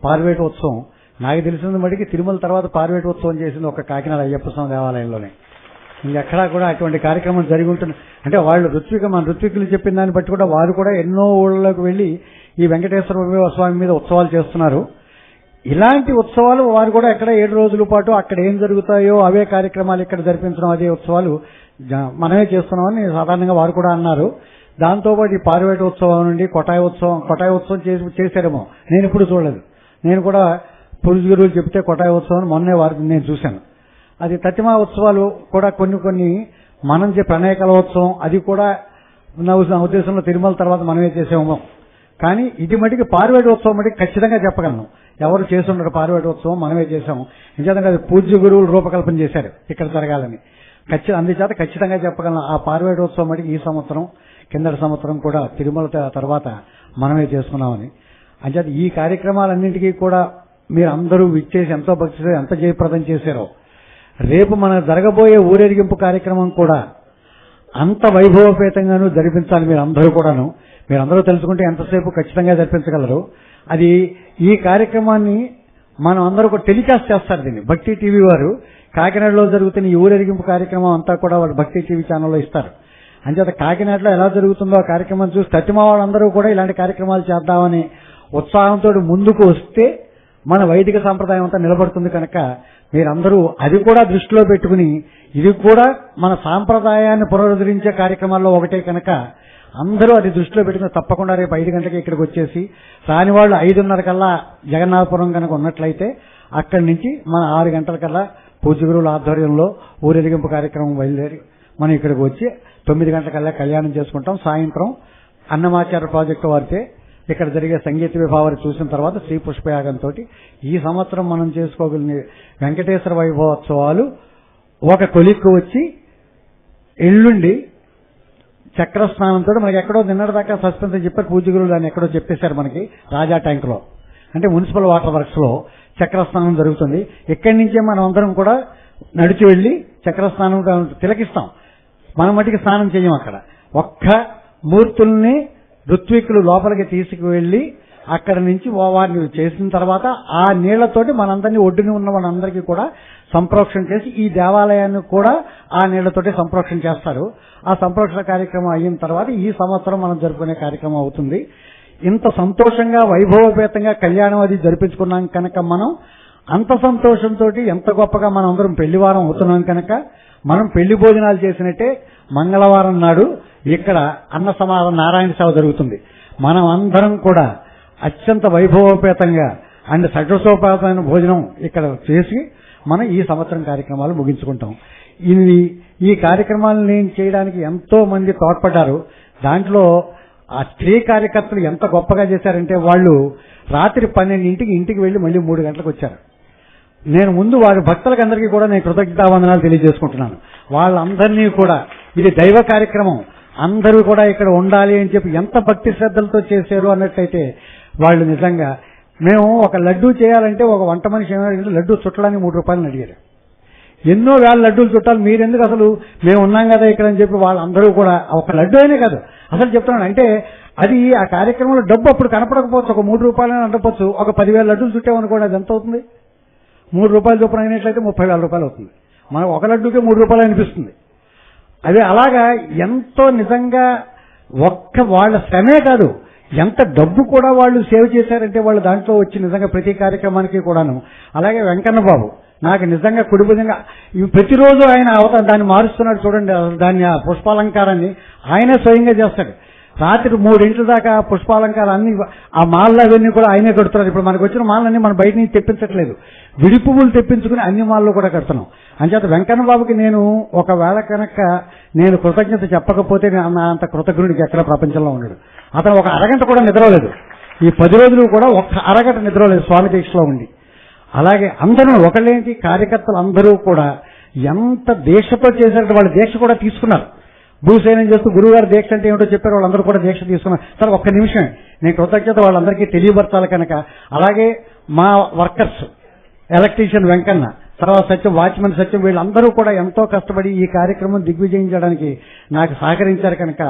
పార్వేట ఉత్సవం. నాకు తెలిసిన మటుకి తిరుమల తర్వాత పార్వేట ఉత్సవం చేసింది ఒక కాకినాడ అయ్యప్ప స్వామి దేవాలయంలోనే. ఇంకెక్కడా కూడా అటువంటి కార్యక్రమం జరిగి ఉంటుంది. అంటే వాళ్ళు మన ఋత్వికులు చెప్పిన దాన్ని బట్టి కూడా వారు కూడా ఎన్నో ఊళ్ళలోకి వెళ్ళి ఈ వెంకటేశ్వర స్వామి మీద ఉత్సవాలు చేస్తున్నారు. ఇలాంటి ఉత్సవాలు వారు కూడా ఎక్కడ 7 రోజుల పాటు అక్కడ ఏం జరుగుతాయో అవే కార్యక్రమాలు ఇక్కడ జరిపించడం, అదే ఉత్సవాలు మనమే చేస్తున్నామని సాధారణంగా వారు కూడా అన్నారు. దాంతోపాటు ఈ పార్వేట ఉత్సవం నుండి కొటాయి ఉత్సవం చేశారేమో, నేను ఇప్పుడు చూడలేదు. నేను కూడా పురుషుగురువులు చెప్తే కొటాయి ఉత్సవం మొన్నే వారికి నేను చూశాను. అది తతిమా ఉత్సవాలు కూడా కొన్ని మనం ప్రణయ కలోత్సవం అది కూడా నా ఉద్దేశంలో తిరుమల తర్వాత మనమే చేసాము. కానీ ఇది మటుకు పార్వేట ఉత్సవం మటుకు ఖచ్చితంగా చెప్పగలను. ఎవరు చేస్తున్నారు పార్వేట ఉత్సవం మనమే చేశాము. నిజంగా అది పూజ్య గురువులు రూపకల్పన చేశారు ఇక్కడ జరగాలని. అందుచేత ఖచ్చితంగా చెప్పగలను. ఆ పార్వేట ఉత్సవం మటుకు ఈ సంవత్సరం కిందటి సంవత్సరం కూడా తిరుమల తర్వాత మనమే చేసుకున్నామని. అంచేత ఈ కార్యక్రమాలన్నింటికీ కూడా మీరు అందరూ విచ్చేసి ఎంతో భక్తి ఎంత జయప్రదం చేశారో, రేపు మన జరగబోయే ఊరేగింపు కార్యక్రమం కూడా అంత వైభవపేతంగానూ జరిపించాలి. మీరందరూ తెలుసుకుంటే ఎంతసేపు ఖచ్చితంగా జరిపించగలరు. అది ఈ కార్యక్రమాన్ని మనం అందరూ కూడా టెలికాస్ట్ చేస్తారు. దీన్ని భక్తి టీవీ వారు కాకినాడలో జరుగుతున్న ఈ ఊరేగింపు కార్యక్రమం అంతా కూడా వాళ్ళు భక్తి టీవీ ఛానల్లో ఇస్తారు. అంచేత కాకినాడలో ఎలా జరుగుతుందో ఆ కార్యక్రమం చూసి తతిమా వాళ్ళందరూ కూడా ఇలాంటి కార్యక్రమాలు చేద్దామని ఉత్సాహంతో ముందుకు వస్తే మన వైదిక సాంప్రదాయం అంతా నిలబడుతుంది. కనుక మీరందరూ అది కూడా దృష్టిలో పెట్టుకుని, ఇది కూడా మన సాంప్రదాయాన్ని పునరుద్ధరించే కార్యక్రమాల్లో ఒకటే కనుక అందరూ అది దృష్టిలో పెట్టుకుని తప్పకుండా రేపు 5 గంటలకి ఇక్కడికి వచ్చేసి, రాని వాళ్ళు 5:30 కల్లా జగన్నాథపురం కనుక ఉన్నట్లయితే అక్కడి నుంచి మన 6 గంటలకల్లా పూజ్య గురువుల ఆధ్వర్యంలో ఊరేగింపు కార్యక్రమం బయలుదేరి మనం ఇక్కడికి వచ్చి 9 గంటలకల్లా కళ్యాణం చేసుకుంటాం. సాయంత్రం అన్నమాచార్య ప్రాజెక్టు వారితే ఇక్కడ జరిగే సంగీత విభావాలు చూసిన తర్వాత శ్రీ పుష్పయాగంతో ఈ సంవత్సరం మనం చేసుకోగలిగిన వెంకటేశ్వర వైభవోత్సవాలు ఒక కొలిక్కు వచ్చి ఎల్లుండి చక్రస్నానంతో మనకి ఎక్కడో నిన్నటిదాకా సస్పెన్స్ చెప్పారు పూజ్య గురువులు, దాన్ని ఎక్కడో చెప్పేశారు మనకి రాజా ట్యాంక్ లో, అంటే మున్సిపల్ వాటర్ వర్క్స్ లో చక్రస్నానం జరుగుతుంది. ఇక్కడి నుంచే మనం అందరం కూడా నడిచి వెళ్లి చక్రస్నానం తిలకిస్తాం. మనం మట్టికి స్నానం చేయం. అక్కడ ఒక్క మూర్తుల్ని ఋత్వికులు లోపలికి తీసుకువెళ్లి అక్కడ నుంచి వారిని చేసిన తర్వాత ఆ నీళ్లతోటి మనందరినీ ఒడ్డుని ఉన్న వాళ్ళందరికీ కూడా సంప్రోక్షణ చేసి ఈ దేవాలయాన్ని కూడా ఆ నీళ్లతోటి సంప్రోక్షణ చేస్తారు. ఆ సంప్రోక్షణ కార్యక్రమం అయిన తర్వాత ఈ సంవత్సరం మనం జరుపుకునే కార్యక్రమం అవుతుంది. ఇంత సంతోషంగా వైభవపేతంగా కళ్యాణం అది జరిపించుకున్నాం కనుక మనం అంత సంతోషంతో ఎంత గొప్పగా మనం అందరం పెళ్లివారం అవుతున్నాం కనుక మనం పెళ్లి భోజనాలు చేసినట్టే మంగళవారం నాడు ఇక్కడ అన్న సమాధాన నారాయణ సేవ జరుగుతుంది. మనం అందరం కూడా అత్యంత వైభవపేతంగా అండ్ సడ్రసోపేతమైన భోజనం ఇక్కడ చేసి మనం ఈ సంవత్సరం కార్యక్రమాలు ముగించుకుంటాం. ఈ కార్యక్రమాలను చేయడానికి ఎంతో మంది తోడ్పడ్డారు. దాంట్లో ఆ స్త్రీ కార్యకర్తలు ఎంత గొప్పగా చేశారంటే వాళ్ళు రాత్రి 12 ఇంటికి వెళ్లి మళ్ళీ 3 గంటలకు వచ్చారు. నేను ముందు వారి భక్తులకు అందరికీ కూడా నేను కృతజ్ఞతావందనాలు తెలియజేసుకుంటున్నాను. వాళ్ళందరినీ కూడా ఇది దైవ కార్యక్రమం, అందరూ కూడా ఇక్కడ ఉండాలి అని చెప్పి ఎంత భక్తి శ్రద్ధలతో చేశారు అన్నట్లయితే వాళ్ళు నిజంగా మేము ఒక లడ్డూ చేయాలంటే ఒక వంట మనిషి ఏమైనా లడ్డూ చుట్టడానికి 3 రూపాయలు అడిగారు. ఎన్నో వేల లడ్డూలు చుట్టాలి, మీరెందుకు అసలు మేము ఉన్నాం కదా ఇక్కడ అని చెప్పి వాళ్ళందరూ కూడా ఒక లడ్డూ అయినే కాదు అసలు చెప్తున్నాను. అంటే అది ఆ కార్యక్రమంలో డబ్బు అప్పుడు కనపడకపోవచ్చు, ఒక 3 రూపాయలని అంటపోవచ్చు. ఒక 10,000 లడ్డూలు చుట్టామనుకోండి, అది ఎంత అవుతుంది? 3 రూపాయలు చొప్పున అయినట్లయితే 30,000 రూపాయలు అవుతుంది. మనకు ఒక లడ్డూకే 3 రూపాయలు అనిపిస్తుంది. అదే అలాగా ఎంతో నిజంగా ఒక్క వాళ్ళ శ్రమే కాదు, ఎంత డబ్బు కూడా వాళ్ళు సేవ్ చేశారంటే వాళ్ళు దాంట్లో వచ్చి నిజంగా ప్రతి కార్యక్రమానికి కూడాను. అలాగే వెంకన్న బాబు నాకు నిజంగా కుడిభుజంగా ప్రతిరోజు ఆయన దాన్ని మారుస్తున్నాడు చూడండి. దాన్ని ఆ పుష్పాలంకారాన్ని ఆయనే స్వయంగా చేస్తాడు. రాత్రి 3 దాకా పుష్పాలంకారాన్ని ఆ మాల్లో అవన్నీ కూడా ఆయనే కడుతున్నారు. ఇప్పుడు మనకు వచ్చిన మాలన్నీ మనం బయట నుంచి తెప్పించట్లేదు, విడి పువ్వులు తెప్పించుకుని అన్ని మాల్లో కూడా కడుతున్నాం. అంచేత వెంకన్న బాబుకి నేను ఒకవేళ కనుక నేను కృతజ్ఞత చెప్పకపోతే అంత కృతజ్ఞుడికి ఎక్కడ ప్రపంచంలో ఉన్నాడు. అతను ఒక అరగంట కూడా నిద్రలేదు. ఈ 10 రోజులు కూడా ఒక్క అరగంట నిద్రలేదు స్వామి దీక్షలో ఉండి. అలాగే అందరూ ఒకళ్ళేంటి కార్యకర్తలు అందరూ కూడా ఎంత దీక్షతో చేశారంటే వాళ్ళు దీక్ష కూడా తీసుకున్నారు. భూసేనం చేస్తూ గురువుగారు దీక్ష అంటే ఏమిటో చెప్పారు, వాళ్ళందరూ కూడా దీక్ష తీసుకున్నారు. సరే ఒక్క నిమిషం నేను కృతజ్ఞత వాళ్ళందరికీ తెలియపరచాలి కనుక. అలాగే మా వర్కర్స్, ఎలక్ట్రీషియన్ వెంకన్న, తర్వాత సత్యం, వాచ్మెన్ సత్యం, వీళ్ళందరూ కూడా ఎంతో కష్టపడి ఈ కార్యక్రమం దిగ్విజయం చేయడానికి నాకు సహకరించారు కనుక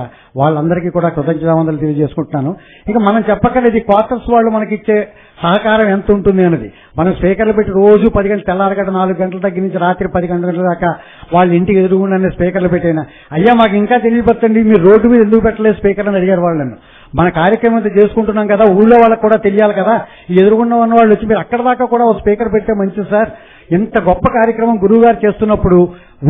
వాళ్ళందరికీ కూడా కృతజ్ఞతావందనలు తెలియజేసుకుంటున్నాను. ఇక మనం చెప్పక్కర్లేదు, క్వార్టర్స్ వాళ్ళు మనకిచ్చే సహకారం ఎంత ఉంటుంది అన్నది. మనం స్పీకర్లు పెట్టి రోజు 10 గంటలు, తెల్లారగట్ట 4 గంటల దగ్గర నుంచి రాత్రి 10 గంటల దాకా వాళ్ళ ఇంటికి ఎదురుగుండా స్పీకర్లు పెట్టైనా, అయ్యా మాకు ఇంకా తెలియపరచండి, మీరు రోడ్డు మీద ఎందుకు పెట్టలేదు స్పీకర్ అని అడిగారు వాళ్ళు నన్ను. మన కార్యక్రమం అంతా చేసుకుంటున్నాం కదా, ఊళ్ళో వాళ్ళకి కూడా తెలియాలి కదా, ఈ ఎదురుగుండా ఉన్న వాళ్ళు వచ్చి మీరు అక్కడ దాకా కూడా ఒక స్పీకర్ పెడితే మంచిది సార్, ఇంత గొప్ప కార్యక్రమం గురువు గారు చేస్తున్నప్పుడు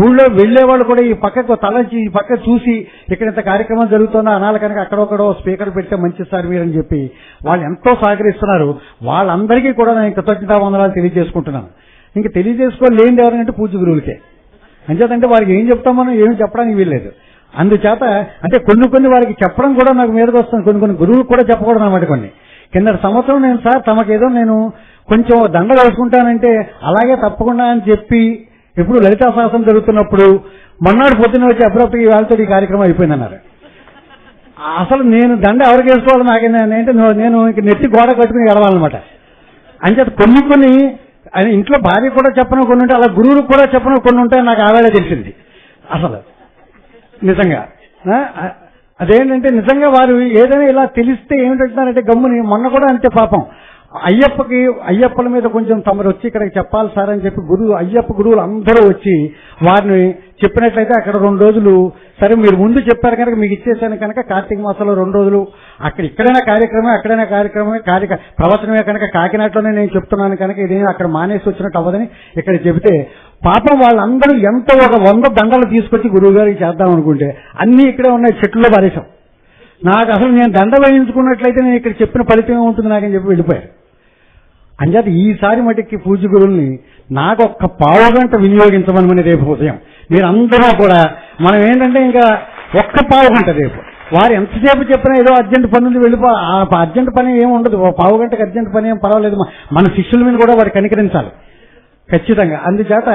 ఊళ్ళో వెళ్లేవాళ్ళు కూడా ఈ పక్కకు తలచి ఈ పక్క చూసి ఇక్కడ ఇంత కార్యక్రమం జరుగుతుందో అనాలి కనుక అక్కడొక్కడో స్పీకర్ పెడితే మంచిది సార్ మీరని చెప్పి వాళ్ళు ఎంతో సహకరిస్తున్నారు. వాళ్ళందరికీ కూడా నేను కృతజ్ఞతావందనాలు తెలియజేసుకుంటున్నాను. ఇంకా తెలియజేసుకోలేండి ఎవరంటే పూజ్య గురువులకే. అంచేతంటే వారికి ఏం చెప్తాం మనం, ఏమి చెప్పడానికి వీల్లేదు. అందుచేత అంటే కొన్ని వారికి చెప్పడం కూడా నాకు మీదకి వస్తుంది, కొన్ని గురువులకు కూడా చెప్పకూడదు అన్నమాట. కొన్ని కిందటి సంవత్సరం నేను సార్ తమకేదో నేను కొంచెం దండ వేసుకుంటానంటే అలాగే తప్పకుండా అని చెప్పి ఇప్పుడు లలితా శాసనం జరుగుతున్నప్పుడు మొన్నటి పొద్దున్న వచ్చి అప్పుడప్పుడు వాళ్ళతో ఈ కార్యక్రమం అయిపోయిందన్నారు. అసలు నేను దండ ఎవరికి వేసుకోవాలి నాకేంటే నేను ఇంక నెత్తి గోడ కట్టుకుని ఎడవాలన్నమాట. అంచేత కొన్ని ఇంట్లో భార్య కూడా చెప్పను కొన్ని ఉంటాయి, అలా గురువులకు కూడా చెప్పను కొన్ని ఉంటాయి. నాకు ఆవేళ తెలిసింది అసలు నిజంగా. అదేంటంటే నిజంగా వారు ఏదైనా ఇలా తెలిస్తే ఏమిటంటున్నారంటే గమ్ముని మొన్న కూడా అంతే పాపం అయ్యప్పల మీద కొంచెం తమరు వచ్చి ఇక్కడికి చెప్పాలి సార్ అని చెప్పి అయ్యప్ప గురువులు అందరూ వచ్చి వారిని చెప్పినట్లయితే అక్కడ 2 రోజులు సరే మీరు ముందు చెప్పారు కనుక మీకు ఇచ్చేసాను కనుక కార్తీక మాసంలో 2 రోజులు ఇక్కడైనా కార్యక్రమమే ప్రవచనమే కనుక కాకినాడలోనే నేను చెప్తున్నాను కనుక ఇదేం అక్కడ మానేసి వచ్చినట్టు అవ్వదని ఇక్కడ చెబితే పాపం వాళ్ళందరూ ఎంతో ఒక 100 దండలు తీసుకొచ్చి గురువు గారికి చేద్దాం అనుకుంటే అన్ని ఇక్కడే ఉన్నాయి, చెట్లలో పారేశాం. నాకు అసలు నేను దండ వేయించుకున్నట్లయితే నేను ఇక్కడ చెప్పిన ఫలితం ఉంటుంది నాకని చెప్పి వెళ్ళిపోయారు. అంచేత ఈసారి మటుకి పూజ్య గురువుల్ని నాకు ఒక్క పావుగంట వినియోగించమని రేపు ఉదయం మీరందరూ కూడా మనం ఏంటంటే ఇంకా ఒక్క పావుగంట రేపు వారు ఎంతసేపు చెప్పినా ఏదో అర్జెంట్ పని ఉంది వెళ్ళిపో, ఆ అర్జెంట్ పని ఏమి ఉండదు, పావుగంటకి అర్జెంట్ పని ఏం పర్వాలేదు. మన శిష్యుల మీద కూడా వారు కనికరించాలి ఖచ్చితంగా. అందుచేత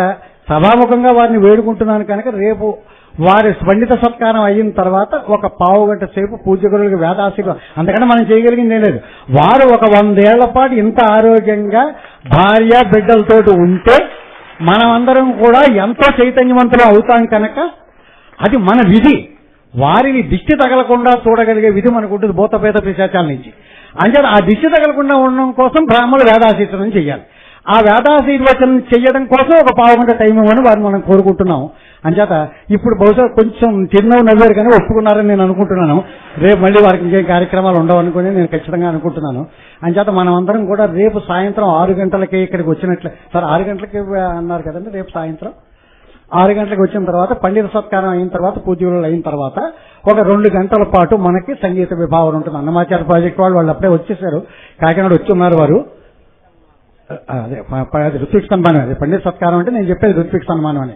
సభాముఖంగా వారిని వేడుకుంటున్నాను కనుక రేపు వారి పండిత సత్కారం అయిన తర్వాత ఒక పావుగంట సేపు పూజ్య గురువులకు వేదాశీర్వాదం, అంతకంటే మనం చేయగలిగింది ఏం లేదు. వారు ఒక 100 ఏళ్ల పాటు ఇంత ఆరోగ్యంగా భార్య బిడ్డలతో ఉంటే మనమందరం కూడా ఎంతో చైతన్యవంతులు అవుతాం కనుక అది మన విధి. వారిని దిష్టి తగలకుండా చూడగలిగే విధి మనకుంటుంది భూతపేత పిశాచాల నుంచి. అంచేత ఆ దిష్టి తగలకుండా ఉండడం కోసం బ్రాహ్మణులు వేదాశీర్వచనం చేయాలి. ఆ వేదాశీర్వచనం చేయడం కోసం ఒక పావుగంట టైం ఇవ్వని వారిని మనం కోరుకుంటున్నాం. అంచేత ఇప్పుడు బహుశా కొంచెం చిరునవ్వు నవ్వారు కానీ ఒప్పుకున్నారని నేను అనుకుంటున్నాను. రేపు మళ్ళీ వారికి ఇంకేం కార్యక్రమాలు ఉండవు అనుకుని నేను ఖచ్చితంగా అనుకుంటున్నాను. అంచేత మనం అందరం కూడా రేపు సాయంత్రం 6 గంటలకి ఇక్కడికి వచ్చినట్లే సార్ 6 గంటలకి అన్నారు కదండి, రేపు సాయంత్రం 6 గంటలకు వచ్చిన తర్వాత పండిత సత్కారం అయిన తర్వాత పూజలు అయిన తర్వాత ఒక 2 గంటల పాటు మనకి సంగీత విభావన ఉంటుంది. అన్నమాచార్య ప్రాజెక్ట్ వాళ్ళు అప్పుడే వచ్చేసారు, కాకినాడ వచ్చి ఉన్నారు వారు. అదే ఋత్విక్ సన్మానం, అదే పండిత సత్కారం అంటే నేను చెప్పేది ఋత్విక్ సన్మానం అని.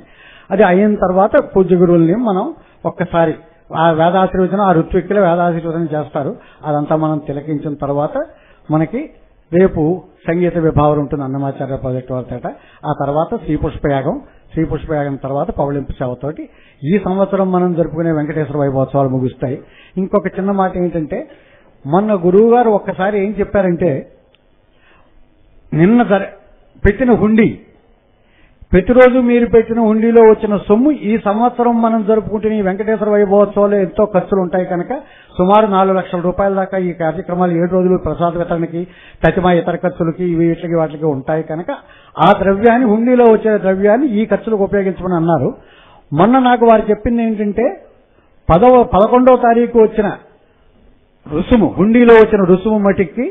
అది అయిన తర్వాత పూజ్య గురువుల్ని మనం ఒక్కసారి ఆ వేదాశీర్వచనం ఆ ఋత్విక్కులే వేదాశీర్వచనం చేస్తారు. అదంతా మనం తిలకించిన తర్వాత మనకి రేపు సంగీత విభావన ఉంటుంది అన్నమాచార్య ప్రాజెక్ట్ వాళ్ళ. ఆ తర్వాత శ్రీపుష్పయాగం తర్వాత పవళింపు సేవతోటి ఈ సంవత్సరం మనం జరుపుకునే వెంకటేశ్వర వైభవోత్సవాలు ముగుస్తాయి. ఇంకొక చిన్న మాట ఏంటంటే మొన్న గురువు గారు ఒక్కసారి ఏం చెప్పారంటే నిన్న పెట్టిన హుండీ, ప్రతిరోజు మీరు పెట్టిన హుండీలో వచ్చిన సొమ్ము ఈ సంవత్సరం మనం జరుపుకుంటున్న ఈ వెంకటేశ్వర వైభవోత్సవాలు ఎంతో ఖర్చులు ఉంటాయి కనుక సుమారు 4 లక్షల రూపాయల దాకా ఈ కార్యక్రమాలు 7 రోజులు ప్రసాద వితరణకి ప్రతిమా ఇతర ఖర్చులకి వీటికి వాటికి ఉంటాయి కనుక ఆ ద్రవ్యాన్ని హుండీలో వచ్చే ద్రవ్యాన్ని ఈ ఖర్చులకు ఉపయోగించమని అన్నారు. మొన్న నాకు వారు చెప్పింది ఏంటంటే 11వ తారీఖు వచ్చిన రుసుము, హుండీలో వచ్చిన రుసుము మటికి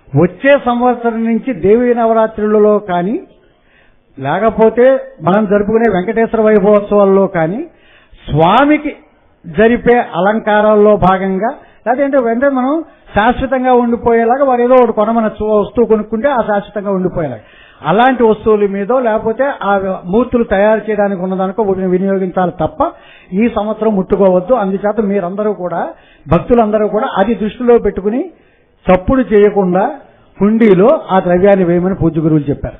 వచ్చే సంవత్సరం నుంచి దేవీ నవరాత్రులలో కానీ లేకపోతే మనం జరుపుకునే వెంకటేశ్వర వైభవోత్సవాల్లో కానీ స్వామికి జరిపే అలంకారాల్లో భాగంగా లేదంటే వెంటనే మనం శాశ్వతంగా ఉండిపోయేలాగా వారు ఏదో ఒకటి కొనమన్న వస్తువు కొనుక్కుంటే ఆ శాశ్వతంగా ఉండిపోయేలాగా అలాంటి వస్తువుల మీదో లేకపోతే ఆ మూర్తులు తయారు చేయడానికి ఉన్నదానికో వినియోగించాలి తప్ప ఈ సంవత్సరం ముట్టుకోవద్దు. అందుచేత మీరందరూ కూడా భక్తులందరూ కూడా అది దృష్టిలో పెట్టుకుని చప్పుడు చేయకుండా హుండీలో ఆ ద్రవ్యాన్ని వేయమని పూజ్య గురువులు చెప్పారు.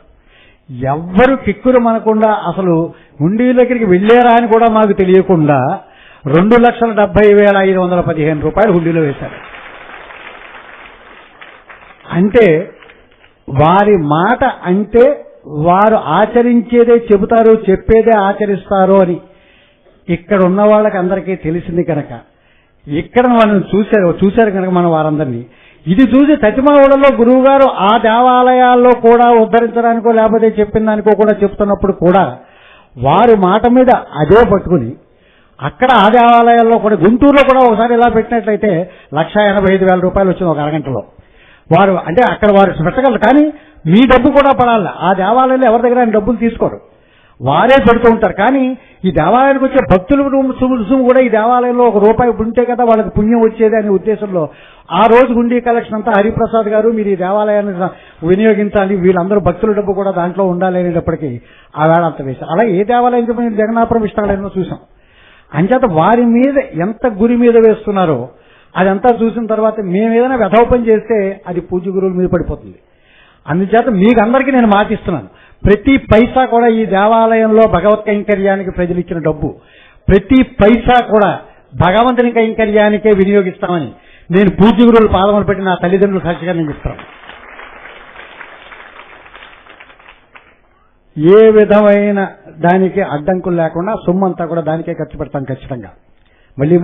ఎవ్వరు కిక్కురు మనకుండా అసలు హుండీ దగ్గరికి వెళ్ళారా అని కూడా మాకు తెలియకుండా 2,70,515 రూపాయలు హుండీలో వేశారు. అంటే వారి మాట అంటే వారు ఆచరించేదే చెబుతారు, చెప్పేదే ఆచరిస్తారు అని ఇక్కడ ఉన్న వాళ్ళకి అందరికీ తెలిసింది కనుక ఇక్కడ మనం చూశారు కనుక మనం వారందరినీ ఇది చూసి తతిమావుడలో గురువు గారు ఆ దేవాలయాల్లో కూడా ఉద్ధరించడానికో లేకపోతే చెప్పిన దానికో కూడా చెప్తున్నప్పుడు కూడా వారి మాట మీద అదే పట్టుకుని అక్కడ ఆ దేవాలయాల్లో కూడా గుంటూరులో కూడా ఒకసారి ఇలా పెట్టినట్లయితే 1,85,000 రూపాయలు వచ్చింది ఒక అరగంటలో. వారు అంటే అక్కడ వారు పెట్టగలరు, కానీ మీ డబ్బు కూడా పడాలి. ఆ దేవాలయంలో ఎవరి దగ్గర ఆయన డబ్బులు తీసుకోరు, వారే పెడుతూ ఉంటారు. కానీ ఈ దేవాలయానికి వచ్చే భక్తులు రుసుము కూడా ఈ దేవాలయంలో ₹1 ఉంటే కదా వాళ్ళకి పుణ్యం వచ్చేది అనే ఉద్దేశంలో ఆ రోజు హుండీ కలెక్షన్ అంతా హరిప్రసాద్ గారు మీరు ఈ దేవాలయాన్ని వినియోగించాలి, వీళ్ళందరూ భక్తుల డబ్బు కూడా దాంట్లో ఉండాలి అనేటప్పటికీ ఆ వేళ అంత వేశారు. అలా ఏ దేవాలయం చెప్పిన జగన్నాపురం ఇష్టాలయంలో చూసాం. అంచేత వారి మీద ఎంత గురి మీద వేస్తున్నారో అదంతా చూసిన తర్వాత మేమేదైనా వ్యధోపం చేస్తే అది పూజ్య గురువుల మీద పడిపోతుంది. అందుచేత మీకు అందరికీ నేను మాటిస్తున్నాను, ప్రతి పైసా కూడా ఈ దేవాలయంలో భగవత్ కైంకర్యానికి ప్రజలు ఇచ్చిన డబ్బు ప్రతి పైసా కూడా భగవంతుని కైంకర్యానికే వినియోగిస్తామని నేను పూజ్య గురువుల పాదములు పెట్టి నా తల్లిదండ్రులు సాక్షిగా నేను చెప్తాను. ఏ విధమైన దానికి అడ్డంకులు లేకుండా సొమ్మంతా కూడా దానికే ఖర్చు పెడతాను ఖచ్చితంగా. మళ్ళీ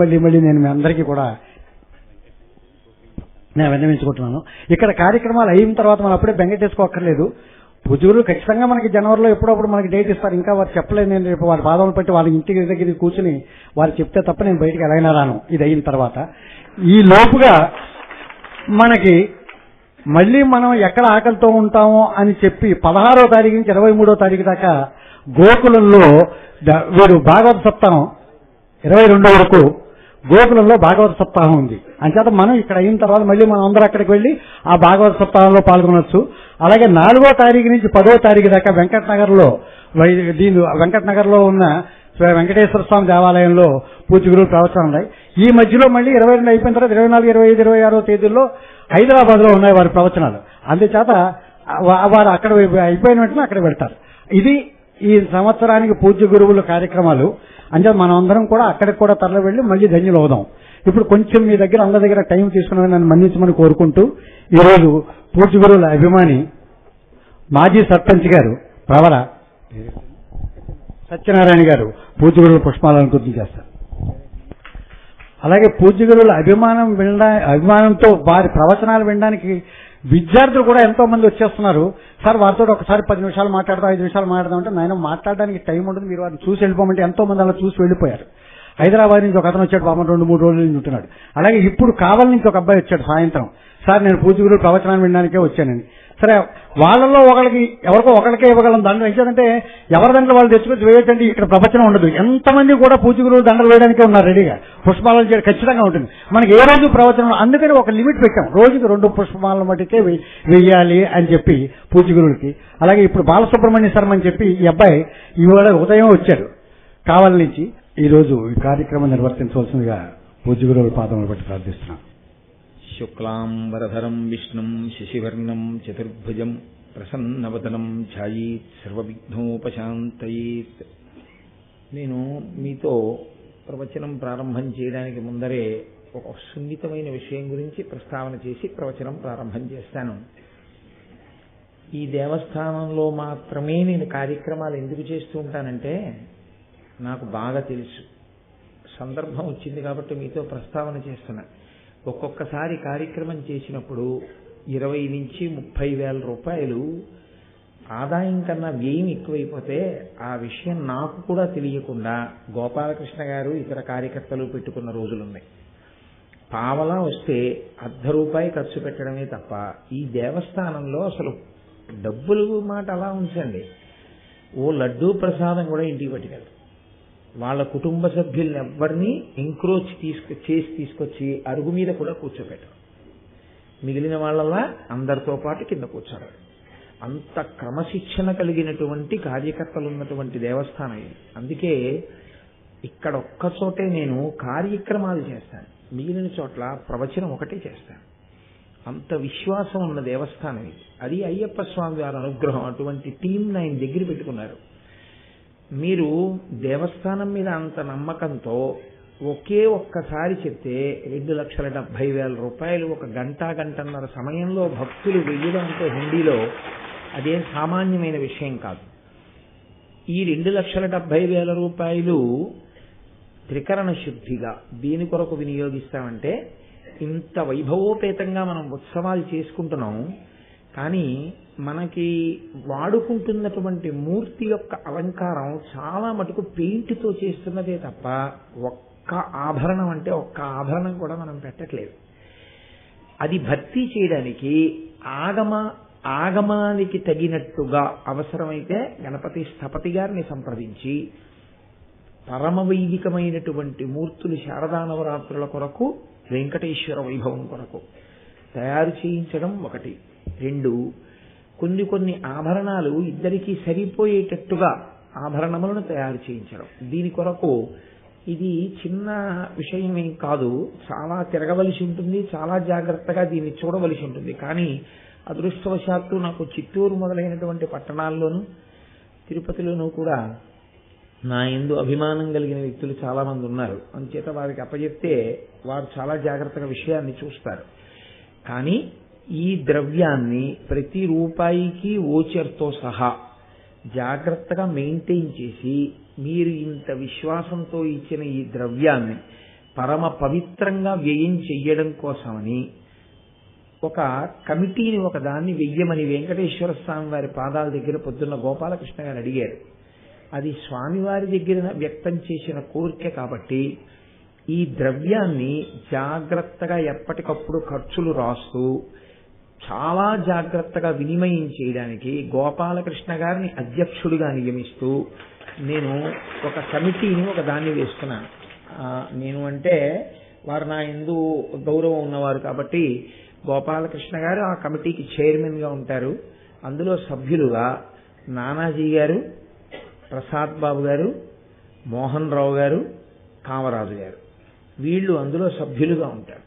నేను మీ అందరికీ కూడా నేను విన్నవించుకుంటున్నాను. ఇక్కడ కార్యక్రమాలు అయిన తర్వాత మనం అప్పుడే బెంగటేసుకోక్కర్లేదు. పూజలు ఖచ్చితంగా మనకి జనవరిలో ఎప్పుడప్పుడు మనకి డేట్ ఇస్తారు. ఇంకా వారు చెప్పలేదు, నేను రేపు వారి పాదములు పెట్టి వాళ్ళ ఇంటికి దగ్గర కూర్చుని వారు చెప్తే తప్ప నేను బయటికి ఎలాగైనా రాను. ఇది అయిన తర్వాత ఈ లోపుగా మనకి మళ్ళీ మనం ఎక్కడ ఆకలితో ఉంటామో అని చెప్పి 16వ తారీఖు నుంచి 23వ తారీఖు దాకా గోకులంలో వీరు భాగవత సప్తాహం 22 వరకు గోకులంలో భాగవత సప్తాహం ఉంది. అంచేత మనం ఇక్కడ అయిన తర్వాత మళ్ళీ మనం అందరూ అక్కడికి వెళ్లి ఆ భాగవత సప్తాహంలో పాల్గొనొచ్చు. అలాగే 4వ తారీఖు నుంచి 10వ తారీఖు దాకా వెంకటనగర్ లో ఉన్న వెంకటేశ్వర స్వామి దేవాలయంలో పూజ్య గురువులు ప్రవచనాలు ఉన్నాయి. ఈ మధ్యలో మళ్ళీ 22 అయిపోయిన తర్వాత 24, 25, 26వ తేదీల్లో హైదరాబాద్ లో ఉన్నాయి వారి ప్రవచనాలు. అందుచేత వారు అక్కడ అయిపోయిన వెంటనే అక్కడ పెడతారు. ఇది ఈ సంవత్సరానికి పూజ్య గురువుల కార్యక్రమాలు. అంటే మనం అందరం కూడా అక్కడికి కూడా తరలి వెళ్లి మళ్ళీ ధన్యులు అవుదాం. ఇప్పుడు కొంచెం మీ దగ్గర అందరి దగ్గర టైం తీసుకుని నన్ను మన్నించమని కోరుకుంటూ ఈరోజు పూజ్య గురువుల అభిమాని మాజీ సర్పంచ్ గారు ప్రవర సత్యనారాయణ గారు పూజ్య గురువుల పుష్పాలను గుర్తు చేస్తారు. అలాగే పూజ్య గురువుల అభిమానంతో వారి ప్రవచనాలు వినడానికి విద్యార్థులు కూడా ఎంతో మంది వచ్చేస్తున్నారు. సార్ వారితో ఒకసారి 10 నిమిషాలు మాట్లాడదాం, 5 నిమిషాలు మాట్లాడదాం అంటే నాయన మాట్లాడడానికి టైం ఉండదు, మీరు వారిని చూసి వెళ్ళిపోమంటే ఎంతో మంది అలా చూసి వెళ్ళిపోయారు. హైదరాబాద్ నుంచి ఒక అతను వచ్చాడు, పాపం 2-3 రోజుల నుంచి ఉంటున్నాడు. అలాగే ఇప్పుడు కావలి నుంచి ఒక అబ్బాయి వచ్చాడు సాయంత్రం, సార్ నేను పూజ్య గురువుల ప్రవచనాన్ని వినడానికే వచ్చానని. సరే వాళ్ళలో ఎవరికో ఒకరికే ఇవ్వగలం దండలు. ఎందుకంటే ఎవరి దండలు వాళ్ళు తెచ్చుకొని వేయచ్చండి, ఇక్కడ ప్రవచనం ఉండదు. ఎంతమంది కూడా పూజ్య గురువులు దండలు వేయడానికే ఉన్నారు రెడీగా. పుష్పాలను చేయడం ఖచ్చితంగా ఉంటుంది మనకి ఏ రోజు ప్రవచనం. అందుకని ఒక లిమిట్ పెట్టాం, రోజుకి 2 పుష్పాలను మటుకే వెయ్యాలి అని చెప్పి పూజ్య గురువులకి. అలాగే ఇప్పుడు బాలసుబ్రహ్మణ్య శర్మ అని చెప్పి ఈ అబ్బాయి ఇవాళ ఉదయం వచ్చాడు కావలి నుంచి. ఈ రోజు ఈ కార్యక్రమం నిర్వర్తించవలసిందిగా పూజ్య గురువుల పాదములు బట్టి ప్రార్థిస్తున్నాం. శుక్లాంబరధరం విష్ణుం శశివర్ణం చతుర్భుజం ప్రసన్నవదనం ఛాయీత్ సర్వవిఘ్నోపశాంతయేత్. నేను మీతో ప్రవచనం ప్రారంభం చేయడానికి ముందరే ఒక సున్నితమైన విషయం గురించి ప్రస్తావన చేసి ప్రవచనం ప్రారంభం చేస్తాను. ఈ దేవస్థానంలో మాత్రమే నేను కార్యక్రమాలు ఎందుకు చేస్తూ ఉంటానంటే నాకు బాగా తెలుసు. సందర్భం వచ్చింది కాబట్టి మీతో ప్రస్తావన చేస్తున్నా. ఒక్కొక్కసారి కార్యక్రమం చేసినప్పుడు 20 నుంచి 30 వేల రూపాయలు ఆదాయం కన్నా వ్యయం ఎక్కువైపోతే ఆ విషయం నాకు కూడా తెలియకుండా గోపాలకృష్ణ గారు ఇతర కార్యకర్తలు పెట్టుకున్న రోజులున్నాయి. పావలా వస్తే ₹1 ఖర్చు పెట్టడమే తప్ప ఈ దేవస్థానంలో అసలు డబ్బులు మాట అలా ఉంచండి, ఓ లడ్డూ ప్రసాదం కూడా ఇంటికి పట్టుకెళ్ళరు. వాళ్ళ కుటుంబ సభ్యుల్ని ఎవ్వరినీ ఎంక్రోచ్ చేసి తీసుకొచ్చి అరుగు మీద కూడా కూర్చోబెట్టరు. మిగిలిన వాళ్ళలా అందరితో పాటు కింద కూర్చోరు. అంత క్రమశిక్షణ కలిగినటువంటి కార్యకర్తలు ఉన్నటువంటి దేవస్థానం ఇది. అందుకే ఇక్కడ ఒక్కచోటే నేను కార్యక్రమాలు చేస్తాను, మిగిలిన చోట్ల ప్రవచనం ఒకటే చేస్తాను. అంత విశ్వాసం ఉన్న దేవస్థానం ఇది. అది అయ్యప్ప స్వామి వారి అనుగ్రహం. అటువంటి టీంని ఆయన దగ్గర పెట్టుకున్నారు. మీరు దేవస్థానం మీద అంత నమ్మకంతో ఒకే ఒక్కసారి చెప్తే 2,70,000 రూపాయలు ఒక గంటన్నర సమయంలో భక్తులు వెయ్యడం అంటే హుండీలో అదేం సామాన్యమైన విషయం కాదు. ఈ 2,70,000 రూపాయలు త్రికరణ శుద్ధిగా దేని కొరకు వినియోగిస్తామంటే, ఇంత వైభవోపేతంగా మనం ఉత్సవాలు చేసుకుంటున్నాం, కానీ మనకి వాడుకుంటున్నటువంటి మూర్తి యొక్క అలంకారం చాలా మటుకు పెయింట్తో చేస్తున్నదే తప్ప ఒక్క ఆభరణం అంటే ఒక్క ఆభరణం కూడా మనం పెట్టట్లేదు. అది భర్తీ చేయడానికి ఆగమానికి తగినట్టుగా అవసరమైతే గణపతి స్థపతి గారిని సంప్రదించి పరమవైదికమైనటువంటి మూర్తులు శారదా నవరాత్రుల కొరకు, వెంకటేశ్వర వైభవం కొరకు తయారు చేయించడం ఒకటి. 2, కొన్ని ఆభరణాలు ఇద్దరికీ సరిపోయేటట్టుగా ఆభరణములను తయారు చేయించడం. దీని కొరకు ఇది చిన్న విషయమేం కాదు, చాలా తిరగవలసి ఉంటుంది, చాలా జాగ్రత్తగా దీన్ని చూడవలసి ఉంటుంది. కానీ అదృష్టవశాత్తు నాకు చిత్తూరు మొదలైనటువంటి పట్టణాల్లోనూ తిరుపతిలోనూ కూడా నా యందు అభిమానం కలిగిన వ్యక్తులు చాలా మంది ఉన్నారు. అందుచేత వారికి అప్పచెప్తే వారు చాలా జాగ్రత్తగా విషయాన్ని చూస్తారు. కానీ ఈ ద్రవ్యాన్ని ప్రతి రూపాయికి ఓచర్తో సహా జాగ్రత్తగా మెయింటైన్ చేసి, మీరు ఇంత విశ్వాసంతో ఇచ్చిన ఈ ద్రవ్యాన్ని పరమ పవిత్రంగా వ్యయం చెయ్యడం కోసమని ఒక కమిటీని ఒకదాన్ని వెయ్యమని వెంకటేశ్వర స్వామి వారి పాదాల దగ్గర పొద్దున్న గోపాలకృష్ణ గారు అడిగారు. అది స్వామివారి దగ్గర వ్యక్తం చేసిన కోరిక కాబట్టి ఈ ద్రవ్యాన్ని జాగ్రత్తగా ఎప్పటికప్పుడు ఖర్చులు రాస్తూ చాలా జాగ్రత్తగా వినిమయం చేయడానికి గోపాలకృష్ణ గారిని అధ్యక్షుడిగా నియమిస్తూ నేను ఒక కమిటీని ఒకదాన్ని వేస్తున్నాను. నేను అంటే వారు నా యందు గౌరవం ఉన్నవారు కాబట్టి గోపాలకృష్ణ గారు ఆ కమిటీకి చైర్మన్ గా ఉంటారు. అందులో సభ్యులుగా నానాజీ గారు, ప్రసాద్ బాబు గారు, మోహన్ రావు గారు, కామరాజు గారు, వీళ్ళు అందులో సభ్యులుగా ఉంటారు.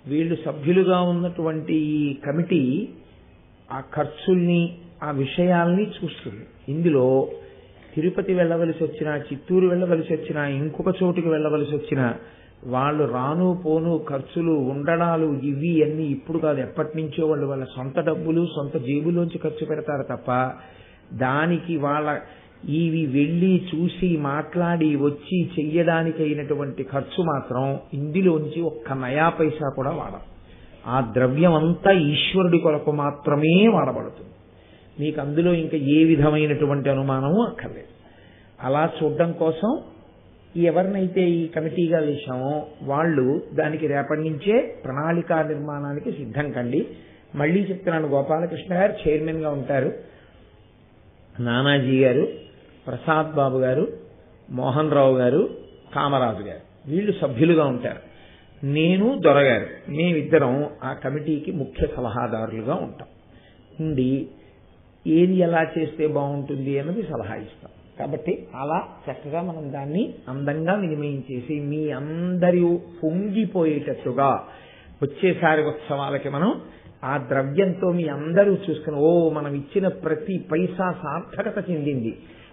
వీళ్ళు సభ్యులుగా ఉన్నటువంటి ఈ కమిటీ ఆ ఖర్చుల్ని, ఆ విషయాల్ని చూస్తుంది. ఇందులో తిరుపతి వెళ్ళవలసి వచ్చినా, చిత్తూరు వెళ్ళవలసి వచ్చినా, ఇంకొక చోటుకి వెళ్ళవలసి వచ్చినా వాళ్ళు రాను పోను ఖర్చులు, ఉండడాలు, ఇవి అన్ని ఇప్పుడు కాదు, ఎప్పటి నుంచో వాళ్ళు వాళ్ళ సొంత డబ్బులు సొంత జేబులోంచి ఖర్చు పెడతారు తప్ప దానికి వాళ్ళ ఇవి వెళ్ళి చూసి మాట్లాడి వచ్చి చెయ్యడానికి అయినటువంటి ఖర్చు మాత్రం ఇందులోంచి ఒక్క నయా పైసా కూడా వాడం. ఆ ద్రవ్యం అంతా ఈశ్వరుడి కొరకు మాత్రమే వాడబడుతుంది. మీకు అందులో ఇంకా ఏ విధమైనటువంటి అనుమానము అక్కర్లేదు. అలా చూడడం కోసం ఎవరినైతే ఈ కమిటీగా వేశామో వాళ్ళు దానికి రేపటి నుంచే ప్రణాళికా నిర్మాణానికి సిద్ధం కండి. మళ్లీ చెప్తున్నాను, గోపాలకృష్ణ గారు చైర్మన్ గా ఉంటారు, నానాజీ గారు, ప్రసాద్ బాబు గారు, మోహన్ రావు గారు, కామరాజు గారు, వీళ్ళు సభ్యులుగా ఉంటారు. నేను, దొరగారు, మేమిద్దరం ఆ కమిటీకి ముఖ్య సలహాదారులుగా ఉంటాం. ఉండి ఏది ఎలా చేస్తే బాగుంటుంది అన్నది సలహా ఇస్తాం. కాబట్టి అలా చక్కగా మనం దాన్ని అందంగా వినిమయం చేసి మీ అందరూ పొంగిపోయేటట్టుగా వచ్చేసారి ఉత్సవాలకి మనం ఆ ద్రవ్యంతో మీ అందరూ చూసుకుని, ఓ మనం ఇచ్చిన ప్రతి పైసా సార్థకత చెందింది,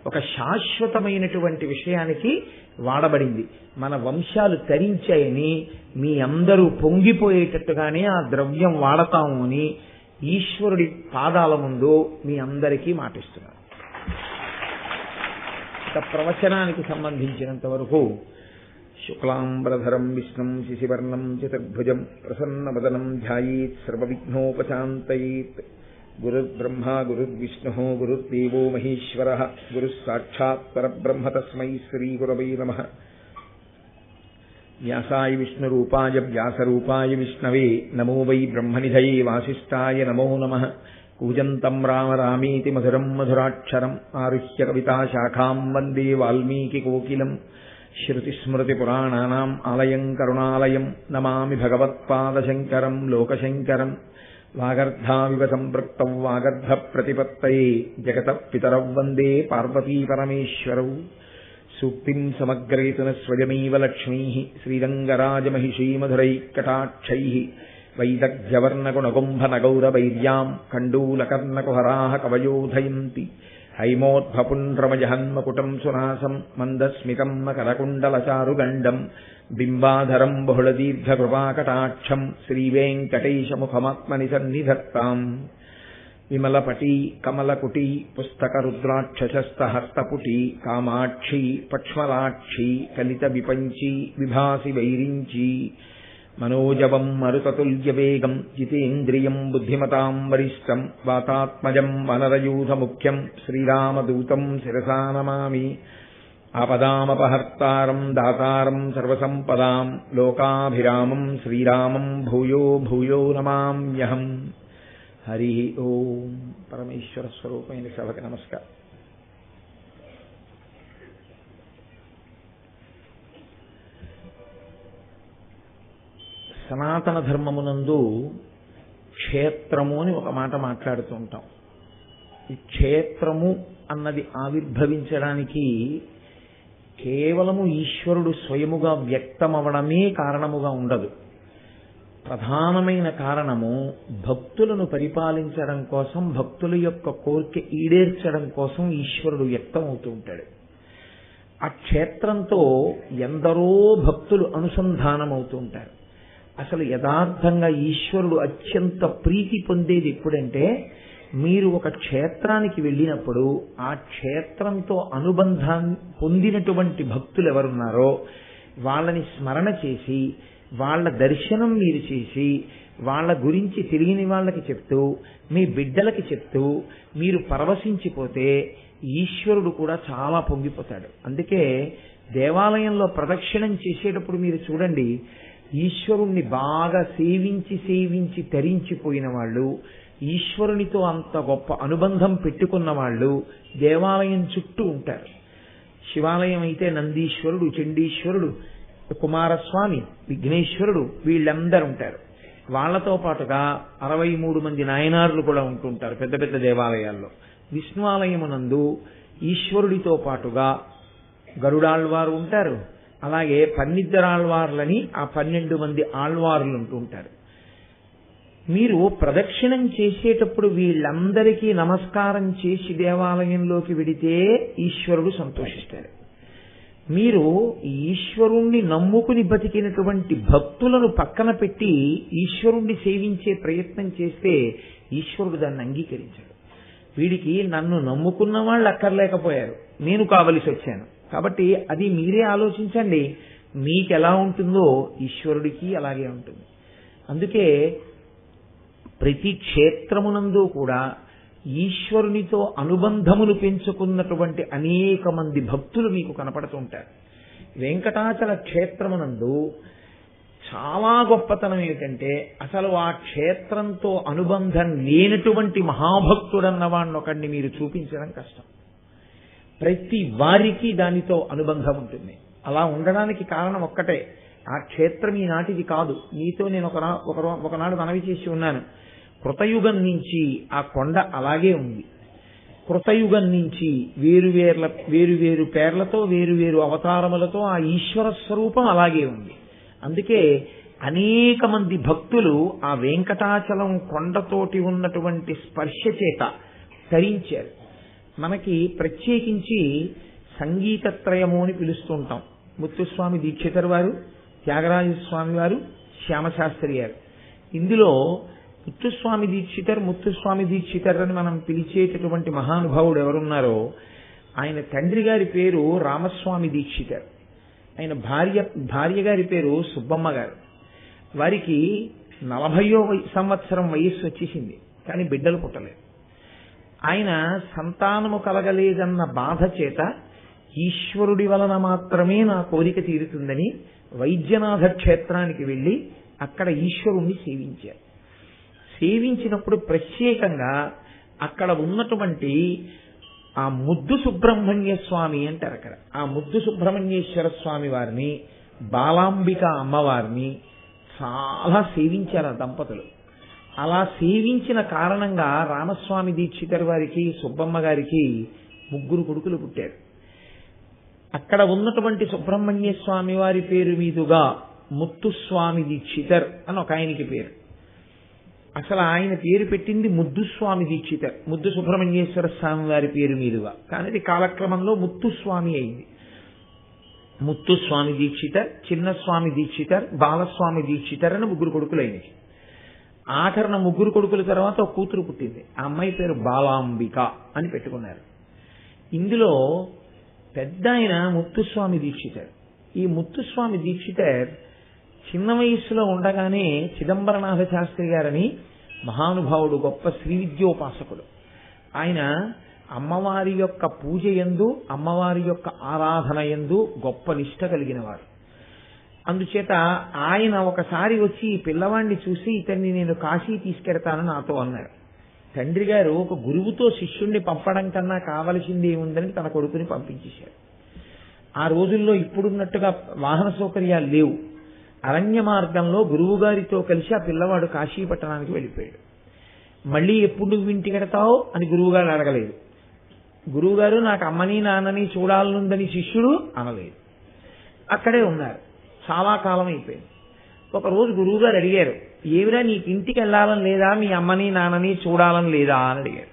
ఒక శాశ్వతమైనటువంటి విషయానికి వాడబడింది, మన వంశాలు తరించాయని మీ అందరూ పొంగిపోయేటట్టుగానే ఆ ద్రవ్యం వాడతాము అని ఈశ్వరుడి పాదాల ముందు మీ అందరికీ మాటిస్తున్నారు. ఇక ప్రవచనానికి సంబంధించినంత వరకు శుక్లాంబరధరం విష్ణుం శశివర్ణం చతుర్భుజం ప్రసన్నవదనం ధ్యాయేత్ సర్వవిఘ్నోపశాంతయేత్. గురుర్బ్రహ్మా గురుర్విష్ణుః గురుర్దేవో మహేశ్వరః గురుః సాక్షాత్ పరబ్రహ్మ తస్మై శ్రీగురవై నమః. వ్యాసాయ విష్ణురూపాయ వ్యాసరూపాయ విష్ణవే నమో వై బ్రహ్మనిధయే వాసిష్ఠాయ నమో నమః. కూజంతం రామ రామేతి మధురం మధురాక్షరం ఆరుహ్య కవితాశాఖాం వందే వాల్మీకికోకిలం. శ్రుతిస్మృతిపురాణానాం ఆలయం కరుణాలయం నమామి భగవత్పాదశంకరం లోకశంకరం. వాగర్ధావివ సంపృక్తౌ వాగర్ధప్రతిపత్తయే జగతః పితరౌ వందే పార్వతీపరమేశ్వరౌ. సూక్తిం సమగ్రయతున స్వయమేవ లక్ష్మీః శ్రీరంగరాజమహిషీమధురైఃకటాక్షైః. వైదగ్ధ్యవర్ణగుణగుంభనగౌరవైర్యాం కండూలకర్ణకుహరాः కవయోధయంతి. హైమోద్భపుండ్రమజహన్మకుటం సునాసం మందస్మితం మకరకుండలచారుగండం. బింబాధరం బహుళదీర్ఘకృపాకటాక్షం శ్రీవేంకటేశముఖమాత్మని సన్నిధత్తాం. విమలపటి కమలకుటి పుస్తక రుద్రాక్షస్తహస్తపుటి కామాక్షి పక్ష్మలాక్షి కలిత విపంచి విభాసి వైరించి మనోజవం మరుతతుల్యవేగం జితేంద్రియం బుద్ధిమతాం వరిష్టం వాతాత్మజం వనరయూథముఖ్యం శ్రీరామదూతం శిరసా నమామి. ఆపదామపహర్తారం దాతారం సర్వసంపదాం లోకాభిరామం శ్రీరామం భూయో భూయో నమామ్యహం. హరి ఓం. పరమేశ్వర స్వరూపమైన సభకి నమస్కారం. సనాతన ధర్మమునందు క్షేత్రము అని ఒక మాట మాట్లాడుతూ ఉంటాం. ఈ క్షేత్రము అన్నది ఆవిర్భవించడానికి కేవలము ఈశ్వరుడు స్వయముగా వ్యక్తమవడమే కారణముగా ఉండదు. ప్రధానమైన కారణము భక్తులను పరిపాలించడం కోసం, భక్తుల యొక్క కోరిక ఈడేర్చడం కోసం ఈశ్వరుడు వ్యక్తమవుతూ ఉంటాడు. ఆ క్షేత్రంతో ఎందరో భక్తులు అనుసంధానమవుతూ ఉంటారు. అసలు యథార్థంగా ఈశ్వరుడు అత్యంత ప్రీతి పొందేది ఎప్పుడంటే, మీరు ఒక క్షేత్రానికి వెళ్ళినప్పుడు ఆ క్షేత్రంతో అనుబంధాన్ని పొందినటువంటి భక్తులు ఎవరున్నారో వాళ్ళని స్మరణ చేసి, వాళ్ళ దర్శనం మీరు చేసి, వాళ్ళ గురించి తెలియని వాళ్ళకి చెప్తూ, మీ బిడ్డలకి చెప్తూ మీరు పరవశించిపోతే ఈశ్వరుడు కూడా చాలా పొంగిపోతాడు. అందుకే దేవాలయంలో ప్రదక్షిణం చేసేటప్పుడు మీరు చూడండి, ఈశ్వరుణ్ణి బాగా సేవించి సేవించి తరించిపోయిన వాళ్ళు, ఈశ్వరునితో అంత గొప్ప అనుబంధం పెట్టుకున్న వాళ్ళు దేవాలయం చుట్టూ ఉంటారు. శివాలయం అయితే నందీశ్వరుడు, చండీశ్వరుడు, కుమారస్వామి, విఘ్నేశ్వరుడు వీళ్ళందరూ ఉంటారు. వాళ్లతో పాటుగా 63 మంది నాయనార్లు కూడా ఉంటుంటారు పెద్ద పెద్ద దేవాలయాల్లో. విష్ణు ఆలయమునందు ఈశ్వరుడితో పాటుగా గరుడాళ్వారు ఉంటారు. అలాగే 12 ఆళ్వార్లని ఆ 12 మంది ఆళ్వార్లు ఉంటుంటారు. మీరు ప్రదక్షిణం చేసేటప్పుడు వీళ్ళందరికీ నమస్కారం చేసి దేవాలయంలోకి వెడితే ఈశ్వరుడు సంతోషిస్తాడు. మీరు ఈశ్వరుణ్ణి నమ్ముకుని బతికినటువంటి భక్తులను పక్కన పెట్టి ఈశ్వరుణ్ణి సేవించే ప్రయత్నం చేస్తే ఈశ్వరుడు దాన్ని అంగీకరించాడు. వీడికి నన్ను నమ్ముకున్న వాళ్ళు అక్కర్లేకపోయారు, నేను కావలసి వచ్చాను. కాబట్టి అది మీరే ఆలోచించండి, మీకెలా ఉంటుందో ఈశ్వరుడికి అలాగే ఉంటుంది. అందుకే ప్రతి క్షేత్రమునందు కూడా ఈశ్వరునితో అనుబంధమును పెంచుకున్నటువంటి అనేక మంది భక్తులు మీకు కనపడుతుంటారు. వెంకటాచల క్షేత్రమునందు చాలా గొప్పతనం ఏమిటంటే, అసలు ఆ క్షేత్రంతో అనుబంధం లేనటువంటి మహాభక్తుడన్న వాడిని ఒకడిని మీరు చూపించడం కష్టం. ప్రతి వారికి దానితో అనుబంధం ఉంటుంది. అలా ఉండడానికి కారణం ఒక్కటే, ఆ క్షేత్రం ఈనాటిది కాదు. మీతో నేను ఒకనాడు మనవి చేసి ఉన్నాను, కృతయుగం నుంచి ఆ కొండ అలాగే ఉంది. కృతయుగం నుంచి వేరు పేర్లతో వేరు అవతారములతో ఆ ఈశ్వర స్వరూపం అలాగే ఉంది. అందుకే అనేక మంది భక్తులు ఆ వెంకటాచలం కొండతోటి ఉన్నటువంటి స్పర్శ చేత తరించారు. మనకి ప్రత్యేకించి సంగీతత్రయము అని పిలుస్తుంటాం. ముత్తుస్వామి దీక్షితర్ వారు, త్యాగరాజస్వామి వారు, శ్యామశాస్త్రి గారు. ఇందులో ముత్తుస్వామి దీక్షితర్ అని మనం పిలిచేటటువంటి మహానుభావుడు ఎవరున్నారో ఆయన తండ్రి గారి పేరు రామస్వామి దీక్షితర్, ఆయన భార్య గారి పేరు సుబ్బమ్మ గారు. వారికి 40వ సంవత్సరం వయస్సు వచ్చేసింది, కానీ బిడ్డలు పుట్టలేదు. ఆయన సంతానము కలగలేదన్న బాధ చేత ఈశ్వరుడి వలన మాత్రమే నా కోరిక తీరుతుందని వైద్యనాథ క్షేత్రానికి వెళ్లి అక్కడ ఈశ్వరుణ్ణి సేవించారు. సేవించినప్పుడు ప్రత్యేకంగా అక్కడ ఉన్నటువంటి ఆ ముద్దు సుబ్రహ్మణ్య స్వామి అంటారు అక్కడ, ఆ ముద్దు సుబ్రహ్మణ్యేశ్వర స్వామి వారిని, బాలాంబిక అమ్మవారిని చాలా సేవించారు ఆ దంపతులు. అలా సేవించిన కారణంగా రామస్వామి దీక్షితర్ వారికి, సుబ్బమ్మ గారికి 3 కొడుకులు పుట్టారు. అక్కడ ఉన్నటువంటి సుబ్రహ్మణ్య స్వామి వారి పేరు మీదుగా ముత్తుస్వామి దీక్షితర్ అని ఒక ఆయనకి పేరు. అసలు ఆయన పేరు పెట్టింది ముద్దుస్వామి దీక్షితర్, ముద్దు సుబ్రహ్మణ్యేశ్వర స్వామి వారి పేరు మీదుగా. కానీ అది కాలక్రమంలో ముత్తుస్వామి అయింది. ముత్తుస్వామి దీక్షితర్, చిన్నస్వామి దీక్షితర్, బాలస్వామి దీక్షితర్ అని 3 కొడుకులు అయినాయి. ఆఖరణ 3 కొడుకుల తర్వాత ఒక కూతురు పుట్టింది. ఆ అమ్మాయి పేరు బాలాంబిక అని పెట్టుకున్నారు. ఇందులో పెద్ద ఆయన ముత్తుస్వామి దీక్షితర్. ఈ ముత్తుస్వామి దీక్షితర్ చిన్న వయస్సులో ఉండగానే చిదంబరనాథ శాస్త్రి గారని మహానుభావుడు, గొప్ప శ్రీ విద్యోపాసకుడు. ఆయన అమ్మవారి యొక్క పూజ యందు, అమ్మవారి యొక్క ఆరాధన యందు గొప్ప నిష్ట కలిగిన వారు. అందుచేత ఆయన ఒకసారి వచ్చి ఈ పిల్లవాడిని చూసి, ఇతన్ని నేను కాశీ తీసుకెడతానని నాతో అన్నారు. తండ్రి గారు ఒక గురువుతో శిష్యుణ్ణి పంపడం కన్నా కావలసింది ఏముందని తన కొడుకుని పంపించేశారు. ఆ రోజుల్లో ఇప్పుడున్నట్టుగా వాహన సౌకర్యాలు లేవు. అరణ్య మార్గంలో గురువు గారితో కలిసి ఆ పిల్లవాడు కాశీ పట్టణానికి వెళ్ళిపోయాడు. మళ్ళీ ఎప్పుడు నువ్వు ఇంటికెడతావు అని గురువుగారు అడగలేదు. గురువుగారు నాకు అమ్మని నాన్నని చూడాలనుందని శిష్యుడు అనలేదు. అక్కడే ఉన్నారు. చాలా కాలం అయిపోయింది. ఒకరోజు గురువుగారు అడిగారు, ఏమిరా నీకు ఇంటికి వెళ్ళాలని లేదా, మీ అమ్మని నాన్నని చూడాలని లేదా అని అడిగారు.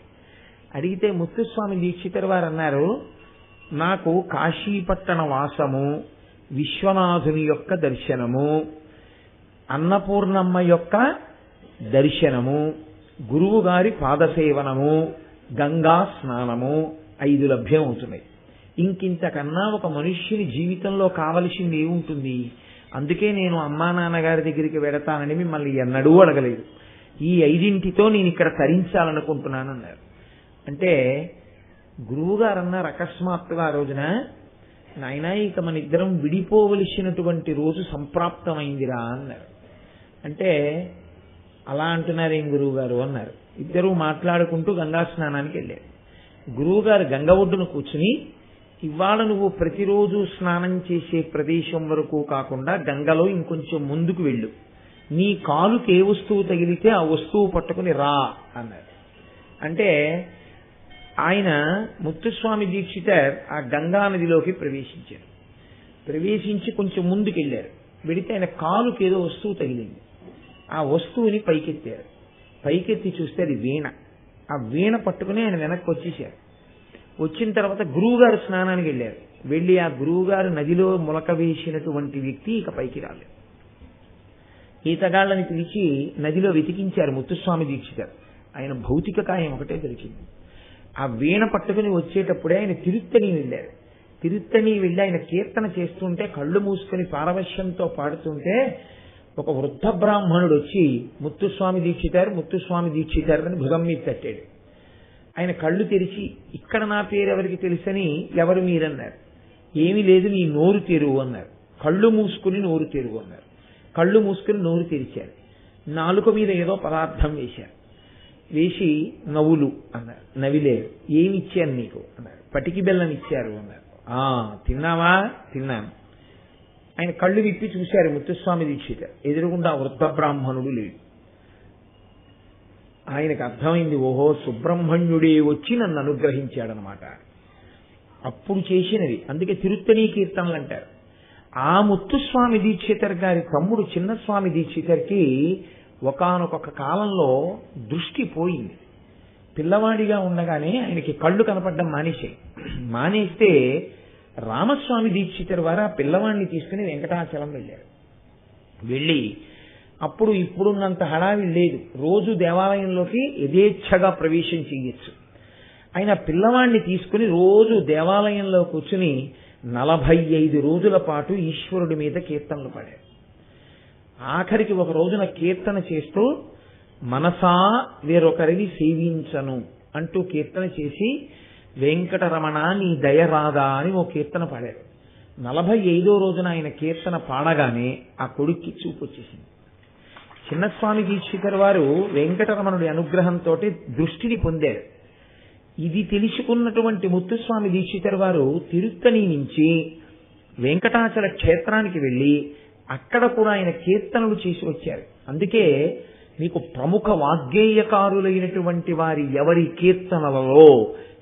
అడిగితే ముత్తుస్వామి దీక్షితర్ వారు అన్నారు, నాకు కాశీపట్టణ వాసము, విశ్వనాథుని యొక్క దర్శనము, అన్నపూర్ణమ్మ యొక్క దర్శనము, గురువు గారి పాదసేవనము, గంగా స్నానము 5 లభ్యం అవుతున్నాయి. ఇంకింతకన్నా ఒక మనుష్యుని జీవితంలో కావలసింది ఏముంటుంది? అందుకే నేను అమ్మా నాన్నగారి దగ్గరికి వెడతానని మిమ్మల్ని ఎన్నడూ అడగలేదు. ఈ 5ంటితో నేను ఇక్కడ తరించాలనుకుంటున్నాను అన్నారు. అంటే గురువుగారు అన్నారు అకస్మాత్తుగా ఆ రోజున, నాయనా ఇక మన ఇద్దరం విడిపోవలసినటువంటి రోజు సంప్రాప్తమైందిరా అన్నారు. అంటే అలా అంటున్నారేం గురువు గారు అన్నారు. ఇద్దరూ మాట్లాడుకుంటూ గంగా స్నానానికి వెళ్ళారు. గురువు గారు గంగ ఒడ్డున కూర్చుని, ఇవాళ నువ్వు ప్రతిరోజు స్నానం చేసే ప్రదేశం వరకు కాకుండా గంగలో ఇంకొంచెం ముందుకు వెళ్ళు, నీ కాలుకి ఏ వస్తువు తగిలితే ఆ వస్తువు పట్టుకుని రా అన్నారు. అంటే ఆయన ముత్తుస్వామి దీక్షితర్ ఆ గంగా నదిలోకి ప్రవేశించారు. ప్రవేశించి కొంచెం ముందుకు వెళ్ళారు. వెళితే ఆయన కాలుకి ఏదో వస్తువు తగిలింది. ఆ వస్తువుని పైకెత్తారు. పైకెత్తి చూస్తే అది వీణ. ఆ వీణ పట్టుకుని ఆయన వెనక్కి వచ్చేసారు. వచ్చిన తర్వాత గురువుగారు స్నానానికి వెళ్ళారు. వెళ్ళి ఆ గురువుగారు నదిలో మొలక వేసినటువంటి వ్యక్తి ఇక పైకి రాలేదు. ఈతగాళ్ళని పిలిచి నదిలో వెతికించారు ముత్తుస్వామి దీక్షితర్. ఆయన భౌతిక కాయం ఒకటే దొరికింది. ఆ వీణ పట్టుకుని వచ్చేటప్పుడే ఆయన తిరుత్తని వెళ్ళారు. తిరుత్తని వెళ్ళి ఆయన కీర్తన చేస్తుంటే, కళ్ళు మూసుకుని పారవశ్యంతో పాడుతుంటే ఒక వృద్ధ బ్రాహ్మణుడు వచ్చి ముత్తుస్వామి దీక్షితర్ అని భుజం మీద తట్టాడు. ఆయన కళ్ళు తెరిచి, ఇక్కడ నా పేరు ఎవరికి తెలుసని, ఎవరు మీరన్నారు. ఏమీ లేదు, నీ నోరు తెరువు అన్నారు. కళ్ళు మూసుకుని నోరు తెరువు అన్నారు. కళ్ళు మూసుకుని నోరు తెరిచారు. నాలుక మీద ఏదో పదార్థం వేశారు. వేసి నవ్వులు అన్నారు. నవిలేరు. ఏమి ఇచ్చాను నీకు అన్నారు. పటికి బెల్లం ఇచ్చారు అన్నారు. తిన్నావా? తిన్నాను. ఆయన కళ్ళు విప్పి చూశారు ముత్తుస్వామి దీక్షితర్. ఎదురుగుండా వృద్ధ బ్రాహ్మణుడు లేడు. ఆయనకు అర్థమైంది, ఓహో సుబ్రహ్మణ్యుడే వచ్చి నన్ను అనుగ్రహించాడనమాట. అప్పుడు చేసినవి. అందుకే తిరుత్తని కీర్తనలు అంటారు. ఆ ముత్తుస్వామి దీక్షితర్ గారి తమ్ముడు చిన్నస్వామి దీక్షితర్కి ఒకానొక కాలంలో దృష్టి పోయింది. పిల్లవాడిగా ఉండగానే ఆయనకి కళ్ళు కనపడడం మానేస్తే రామస్వామి దీక్షితర్ వారు ఆ పిల్లవాడిని తీసుకుని వెంకటాచలం వెళ్ళారు. వెళ్ళి అప్పుడు ఇప్పుడున్నంత హడావిడి లేదు. రోజు దేవాలయంలోకి యథేచ్ఛగా ప్రవేశం చేయొచ్చు. ఆయన పిల్లవాడిని తీసుకుని రోజు దేవాలయంలో కూర్చుని 45 రోజుల పాటు ఈశ్వరుడి మీద కీర్తనలు పాడారు. ఆఖరికి ఒక రోజున కీర్తన చేస్తూ, మనసా వేరొకరిని సేవించను అంటూ కీర్తన చేసి, వెంకటరమణ నీ దయ రాదా అని ఓ కీర్తన పాడారు. 45వ రోజున ఆయన కీర్తన పాడగానే ఆ కొడుక్కి చూపు వచ్చేసింది. చిన్నస్వామి దీక్షితర్ వారు వెంకటరమణుడి అనుగ్రహంతో దృష్టిని పొందారు. ఇది తెలుసుకున్నటువంటి ముత్తుస్వామి దీక్షితర్ వారు తిరుత్తని నుంచి వెంకటాచల క్షేత్రానికి వెళ్ళి అక్కడ కూడా ఆయన కీర్తనలు చేసి వచ్చారు. అందుకే మీకు ప్రముఖ వాగ్గేయకారులైనటువంటి వారి ఎవరి కీర్తనలలో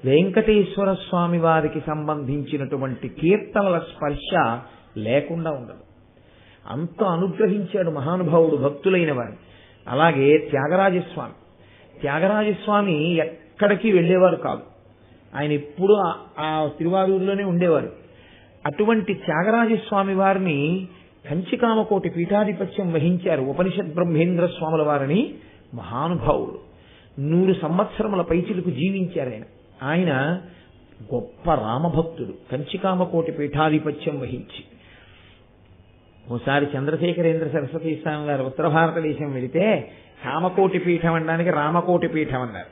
వెంకటేశ్వర స్వామి వారికి సంబంధించినటువంటి కీర్తనల స్పర్శ లేకుండా ఉండదు. అంత అనుగ్రహించాడు మహానుభావుడు భక్తులైన వారు. అలాగే త్యాగరాజస్వామి ఎక్కడికి వెళ్ళేవారు కాదు. ఆయన ఎప్పుడూ ఆ తిరువారూరులోనే ఉండేవారు. అటువంటి త్యాగరాజస్వామి వారిని కంచికామకోటి పీఠాధిపత్యం వహించారు ఉపనిషత్ బ్రహ్మేంద్ర స్వాముల వారిని మహానుభావుడు. 100 సంవత్సరముల పైచిలకు జీవించారు ఆయన. ఆయన గొప్ప రామభక్తుడు. కంచికామకోటి పీఠాధిపత్యం వహించి ఓసారి చంద్రశేఖరేంద్ర సరస్వతి స్వామి గారు ఉత్తర భారతదేశం వెళితే కామకోటి పీఠం అనడానికి రామకోటి పీఠం అన్నారు.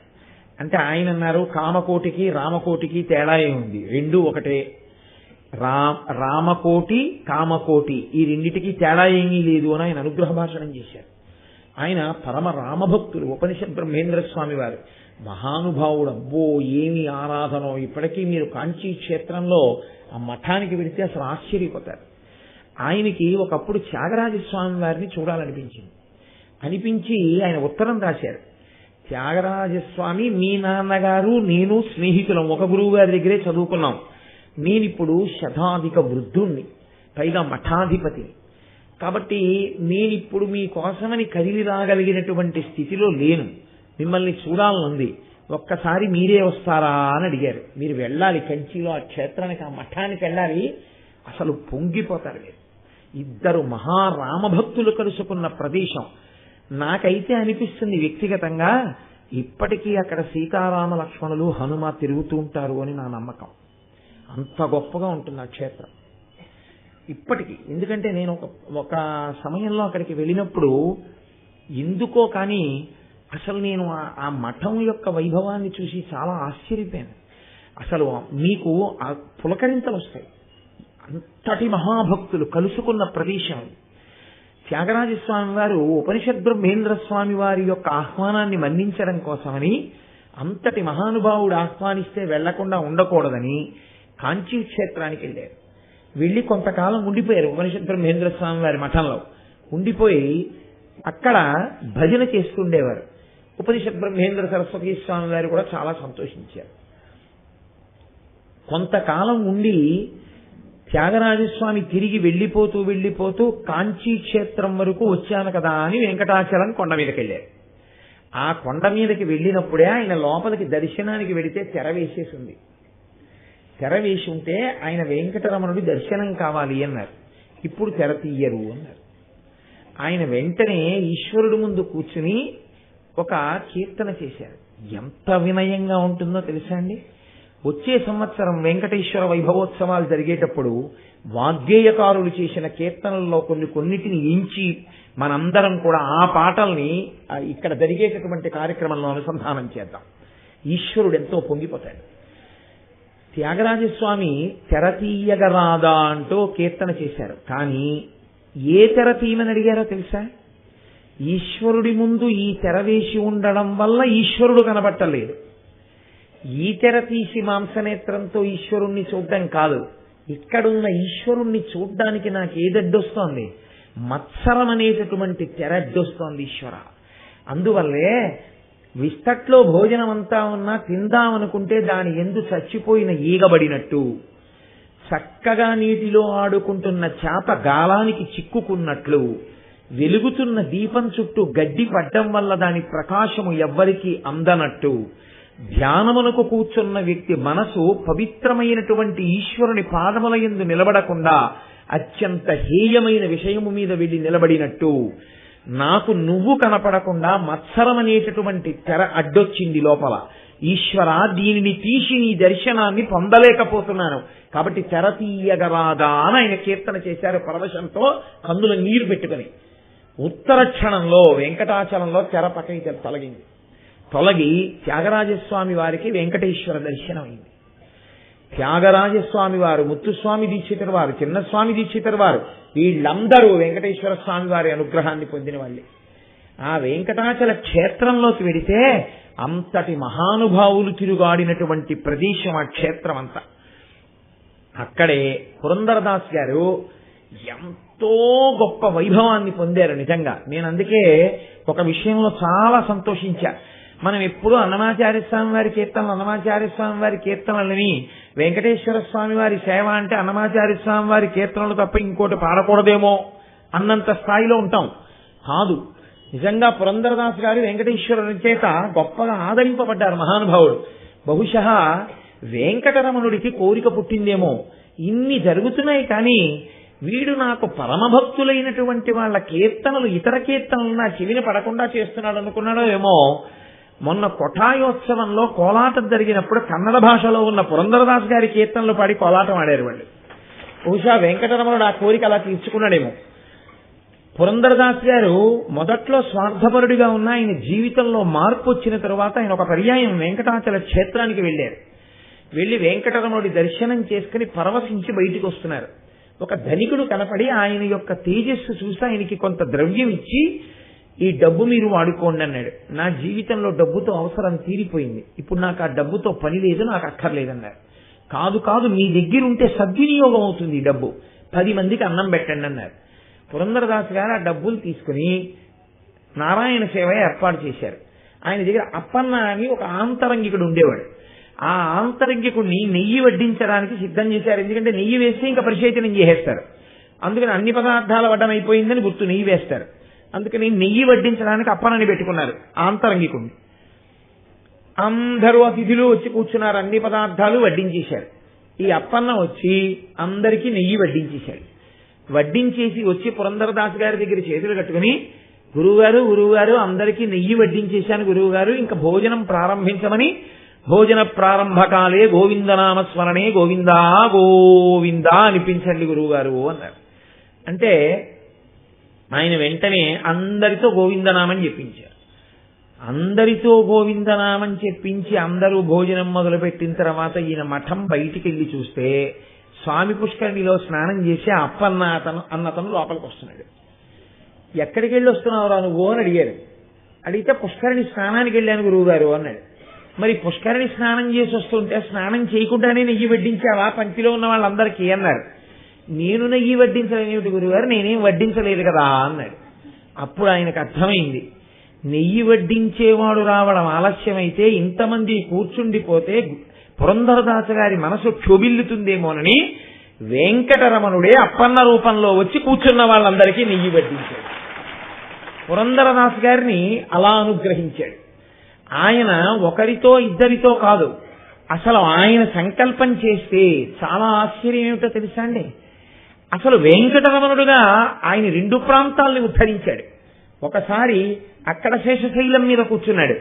అంటే ఆయన అన్నారు, కామకోటికి రామకోటికి తేడా ఏముంది, రెండూ ఒకటే. రామకోటి కామకోటి ఈ రెండిటికి తేడా ఏమీ లేదు అని ఆయన అనుగ్రహ భాషణం చేశారు. ఆయన పరమ రామభక్తులు. ఉపనిషత్ బ్రహ్మేంద్ర స్వామి వారు మహానుభావుడు. అబ్బో ఏమి ఆరాధనో! ఇప్పటికీ మీరు కాంచీ క్షేత్రంలో ఆ మఠానికి వెళితే అసలు ఆశ్చర్యపోతారు. ఆయనకి ఒకప్పుడు త్యాగరాజస్వామి వారిని చూడాలనిపించింది. అనిపించి ఆయన ఉత్తరం రాశారు. త్యాగరాజస్వామి, మీ నాన్నగారు నేను స్నేహితులం, ఒక గురువు గారి దగ్గరే చదువుకున్నాం. నేనిప్పుడు శతాధిక వృద్ధుణ్ణి, పైగా మఠాధిపతిని. కాబట్టి నేనిప్పుడు మీకోసమని కదిలి రాగలిగినటువంటి స్థితిలో లేను. మిమ్మల్ని చూడాలనుంది, ఒక్కసారి మీరే వస్తారా అని అడిగారు. మీరు వెళ్ళాలి, కంచిలో ఆ క్షేత్రానికి, ఆ మఠానికి వెళ్ళాలి. అసలు పొంగిపోతారు మీరు. ఇద్దరు మహారామభక్తులు కలుసుకున్న ప్రదేశం. నాకైతే అనిపిస్తుంది వ్యక్తిగతంగా, ఇప్పటికీ అక్కడ సీతారామ లక్ష్మణులు హనుమ తిరుగుతూ ఉంటారు అని నా నమ్మకం. అంత గొప్పగా ఉంటుంది ఆ క్షేత్రం ఇప్పటికీ. ఎందుకంటే నేను ఒక సమయంలో అక్కడికి వెళ్ళినప్పుడు ఎందుకో కానీ అసలు నేను ఆ మఠం యొక్క వైభవాన్ని చూసి చాలా ఆశ్చర్యపోయాను. అసలు మీకు ఆ పులకరింతలు వస్తాయి. అంతటి మహాభక్తులు కలుసుకున్న ప్రదేశం. త్యాగరాజస్వామి వారు ఉపనిషద్ బ్రహ్మేంద్ర స్వామి వారి యొక్క ఆహ్వానాన్ని మన్నించడం కోసమని, అంతటి మహానుభావుడు ఆహ్వానిస్తే వెళ్లకుండా ఉండకూడదని కాంచీ క్షేత్రానికి వెళ్ళారు. వెళ్లి కొంతకాలం ఉండిపోయారు ఉపనిషద్ బ్రహ్మేంద్ర స్వామి వారి మఠంలో. ఉండిపోయి అక్కడ భజన చేస్తుండేవారు. ఉపనిషద్ బ్రహ్మేంద్ర సరస్వతి స్వామి వారు కూడా చాలా సంతోషించారు. కొంతకాలం ఉండి త్యాగరాజస్వామి తిరిగి వెళ్ళిపోతూ కాంచీ క్షేత్రం వరకు వచ్చాను కదా అని వెంకటాచలం కొండ మీదకి వెళ్ళారు. ఆ కొండ మీదకి వెళ్ళినప్పుడే ఆయన లోపలికి దర్శనానికి వెళితే తెర వేసేసింది. తెర వేసి ఉంటే ఆయన వెంకటరమణుడి దర్శనం కావాలి అన్నారు. ఇప్పుడు తెర తీయరు అన్నారు. ఆయన వెంటనే ఈశ్వరుడు ముందు కూర్చుని ఒక కీర్తన చేశారు. ఎంత వినయంగా ఉంటుందో తెలుసా అండి. వచ్చే సంవత్సరం వెంకటేశ్వర వైభవోత్సవాలు జరిగేటప్పుడు వాగ్గేయకారులు చేసిన కీర్తనల్లో కొన్నిటిని ఎంచి మనందరం కూడా ఆ పాటల్ని ఇక్కడ జరిగేటటువంటి కార్యక్రమంలో అనుసంధానం చేద్దాం. ఈశ్వరుడు ఎంతో పొంగిపోతాడు. త్యాగరాజస్వామి తెర తీయగరాదా అంటూ కీర్తన చేశారు. కానీ ఏ తెర తీయమని అడిగారో తెలుసా? ఈశ్వరుడి ముందు ఈ తెర వేసి ఉండడం వల్ల ఈశ్వరుడు కనబట్టలేదు. ఈ తెర తీసి మాంసనేత్రంతో ఈశ్వరుణ్ణి చూడడం కాదు, ఇక్కడున్న ఈశ్వరుణ్ణి చూడ్డానికి నాకు ఏదడ్డొస్తోంది? మత్సరం అనేటటువంటి తెర అడ్డొస్తోంది ఈశ్వర. అందువల్లే విస్తట్లో భోజనం అంతా ఉన్నా తిందామనుకుంటే దాని ఎందు చచ్చిపోయిన ఈగబడినట్టు, చక్కగా నీటిలో ఆడుకుంటున్న చేప గాలానికి చిక్కుకున్నట్లు, వెలుగుతున్న దీపం చుట్టూ గడ్డి పడ్డం వల్ల దాని ప్రకాశము ఎవ్వరికీ అందనట్టు, ధ్యానమునకు కూర్చున్న వ్యక్తి మనసు పవిత్రమైనటువంటి ఈశ్వరుని పాదముల యందు నిలబడకుండా అత్యంత హేయమైన విషయము మీద వెళ్లి నిలబడినట్టు, నాకు నువ్వు కనపడకుండా మత్సరం అనేటటువంటి తెర అడ్డొచ్చింది లోపల. ఈశ్వర, దీనిని తీసి నీ దర్శనాన్ని పొందలేకపోతున్నాను, కాబట్టి తెర తీయగరాదా అని ఆయన కీర్తన చేశారు పరవశంతో, కన్నుల నీరు పెట్టుకుని. ఉత్తర క్షణంలో వెంకటాచలంలో తెర పక్కకి తొలగి త్యాగరాజస్వామి వారికి వెంకటేశ్వర దర్శనం అయింది. త్యాగరాజస్వామి వారు, ముత్తుస్వామి దీక్షితుల వారు, చిన్నస్వామి దీక్షితుల వారు, వీళ్ళందరూ వెంకటేశ్వర స్వామి వారి అనుగ్రహాన్ని పొందిన వాళ్ళే. ఆ వెంకటాచల క్షేత్రంలోకి వెడితే అంతటి మహానుభావులు తిరుగాడినటువంటి ప్రదేశం ఆ క్షేత్రం అంతా. అక్కడే పురందరదాస్ గారు ఎంతో గొప్ప వైభవాన్ని పొందారు. నిజంగా నేను అందుకే ఒక విషయంలో చాలా సంతోషించా. మనం ఎప్పుడూ అన్నమాచార్య స్వామి వారి కీర్తనలు, అన్నమాచార్య స్వామి వారి కీర్తనలని, వెంకటేశ్వర స్వామి వారి సేవ అంటే అన్నమాచార్య స్వామి వారి కీర్తనలు తప్ప ఇంకోటి పాడకూడదేమో అన్నంత స్థాయిలో ఉంటాం. కాదు, నిజంగా పురందరదాస్ గారు వెంకటేశ్వరుని చేత గొప్పగా ఆదరింపబడ్డారు మహానుభావుడు. బహుశా వెంకటరమణుడికి కోరిక పుట్టిందేమో, ఇన్ని జరుగుతున్నాయి కానీ వీడు నాకు పరమభక్తులైనటువంటి వాళ్ళ కీర్తనలు, ఇతర కీర్తనలు నా చెవిని పడకుండా చేస్తున్నాడు అనుకున్నాడో ఏమో. మొన్న కొఠాయోత్సవంలో కోలాటం జరిగినప్పుడు కన్నడ భాషలో ఉన్న పురంధరదాస్ గారి కీర్తనలు పాడి కోలాటం ఆడారు వాళ్ళు. బహుశా వెంకటరమణుడు ఆ కోరిక అలా తీర్చుకున్నాడేమో. పురంధరదాస్ గారు మొదట్లో స్వార్థపరుడిగా ఉన్న ఆయన జీవితంలో మార్పు వచ్చిన తరువాత ఆయన ఒక పర్యాయం వెంకటాచల క్షేత్రానికి వెళ్ళారు. వెళ్లి వెంకటరమణుడి దర్శనం చేసుకుని పరవశించి బయటికి వస్తున్నారు. ఒక ధనికుడు కనపడి ఆయన యొక్క తేజస్సు చూసి ఆయనకి కొంత ద్రవ్యం ఇచ్చి, ఈ డబ్బు మీరు వాడుకోండి అన్నాడు. నా జీవితంలో డబ్బుతో అవసరం తీరిపోయింది, ఇప్పుడు నాకు ఆ డబ్బుతో పని లేదు, నాకు అక్కర్లేదన్నారు. కాదు కాదు, మీ దగ్గర ఉంటే సద్వినియోగం అవుతుంది, ఈ డబ్బు 10 మందికి అన్నం పెట్టండి అన్నారు. పురంధరదాస్ గారు ఆ డబ్బులు తీసుకుని నారాయణ సేవ ఏర్పాటు చేశారు. ఆయన దగ్గర అప్పన్న అని ఒక ఆంతరంగికుడు ఉండేవాడు. ఆ ఆంతరంగికుడిని నెయ్యి వడ్డించడానికి సిద్ధం చేశారు. ఎందుకంటే నెయ్యి వేస్తే ఇంకా పరిశేచనం చేసేస్తారు. అందుకని అన్ని పదార్థాల వడ్డం అయిపోయిందని గుర్తు నెయ్యి వేస్తారు. అందుకని నెయ్యి వడ్డించడానికి అప్పన్నని పెట్టుకున్నారు ఆంతరంగికుడిని. అందరూ అతిథులు వచ్చి కూర్చున్నారు, అన్ని పదార్థాలు వడ్డించేశారు. ఈ అప్పన్న వచ్చి అందరికీ నెయ్యి వడ్డించేశాడు. వడ్డించేసి వచ్చి పురంధరదాస్ గారి దగ్గర చేతులు కట్టుకుని, గురువుగారు అందరికీ నెయ్యి వడ్డించేశాను గురువుగారు, ఇంకా భోజనం ప్రారంభించమని, భోజన ప్రారంభకాలే గోవిందనామ స్మరణే గోవిందా గోవిందా అనిపించండి గురువుగారు అన్నారు. అంటే ఆయన వెంటనే అందరితో గోవిందనామని చెప్పించారు. అందరితో గోవిందనామం చెప్పించి అందరూ భోజనం మొదలుపెట్టిన తర్వాత ఈయన మఠం బయటికి వెళ్ళి చూస్తే స్వామి పుష్కరిణిలో స్నానం చేసి అప్పన్న అన్నతను లోపలికి వస్తున్నాడు. ఎక్కడికి వెళ్ళి వస్తున్నావురా నువ్వు అని అడిగారు. అడిగితే పుష్కరిణి స్నానానికి వెళ్ళాను గురువుగారు అన్నాడు. మరి పుష్కరిణి స్నానం చేసి వస్తుంటే స్నానం చేయకుండానే నెయ్యి వడ్డించావా పంక్తిలో ఉన్న వాళ్ళందరికీ అన్నారు. నేను నెయ్యి వడ్డించలేనిటి గురువుగారు, నేనేం వడ్డించలేదు కదా అన్నాడు. అప్పుడు ఆయనకు అర్థమైంది, నెయ్యి వడ్డించేవాడు రావడం ఆలస్యమైతే ఇంతమంది కూర్చుండిపోతే పురంధరదాస గారి మనసు క్షోభిల్లుతుందేమోనని వెంకటరమణుడే అప్పన్న రూపంలో వచ్చి కూర్చున్న వాళ్ళందరికీ నెయ్యి వడ్డించాడు. పురంధరదాస్ గారిని అలా అనుగ్రహించాడు. ఆయన ఒకరితో ఇద్దరితో కాదు, అసలు ఆయన సంకల్పం చేస్తే చాలా ఆశ్చర్యం ఏమిటో తెలుసా అండి. అసలు వెంకటరమణుడుగా ఆయన 2 ప్రాంతాలని ఉద్ధరించాడు. ఒకసారి అక్కడ శేషశైలం మీద కూర్చున్నాడు.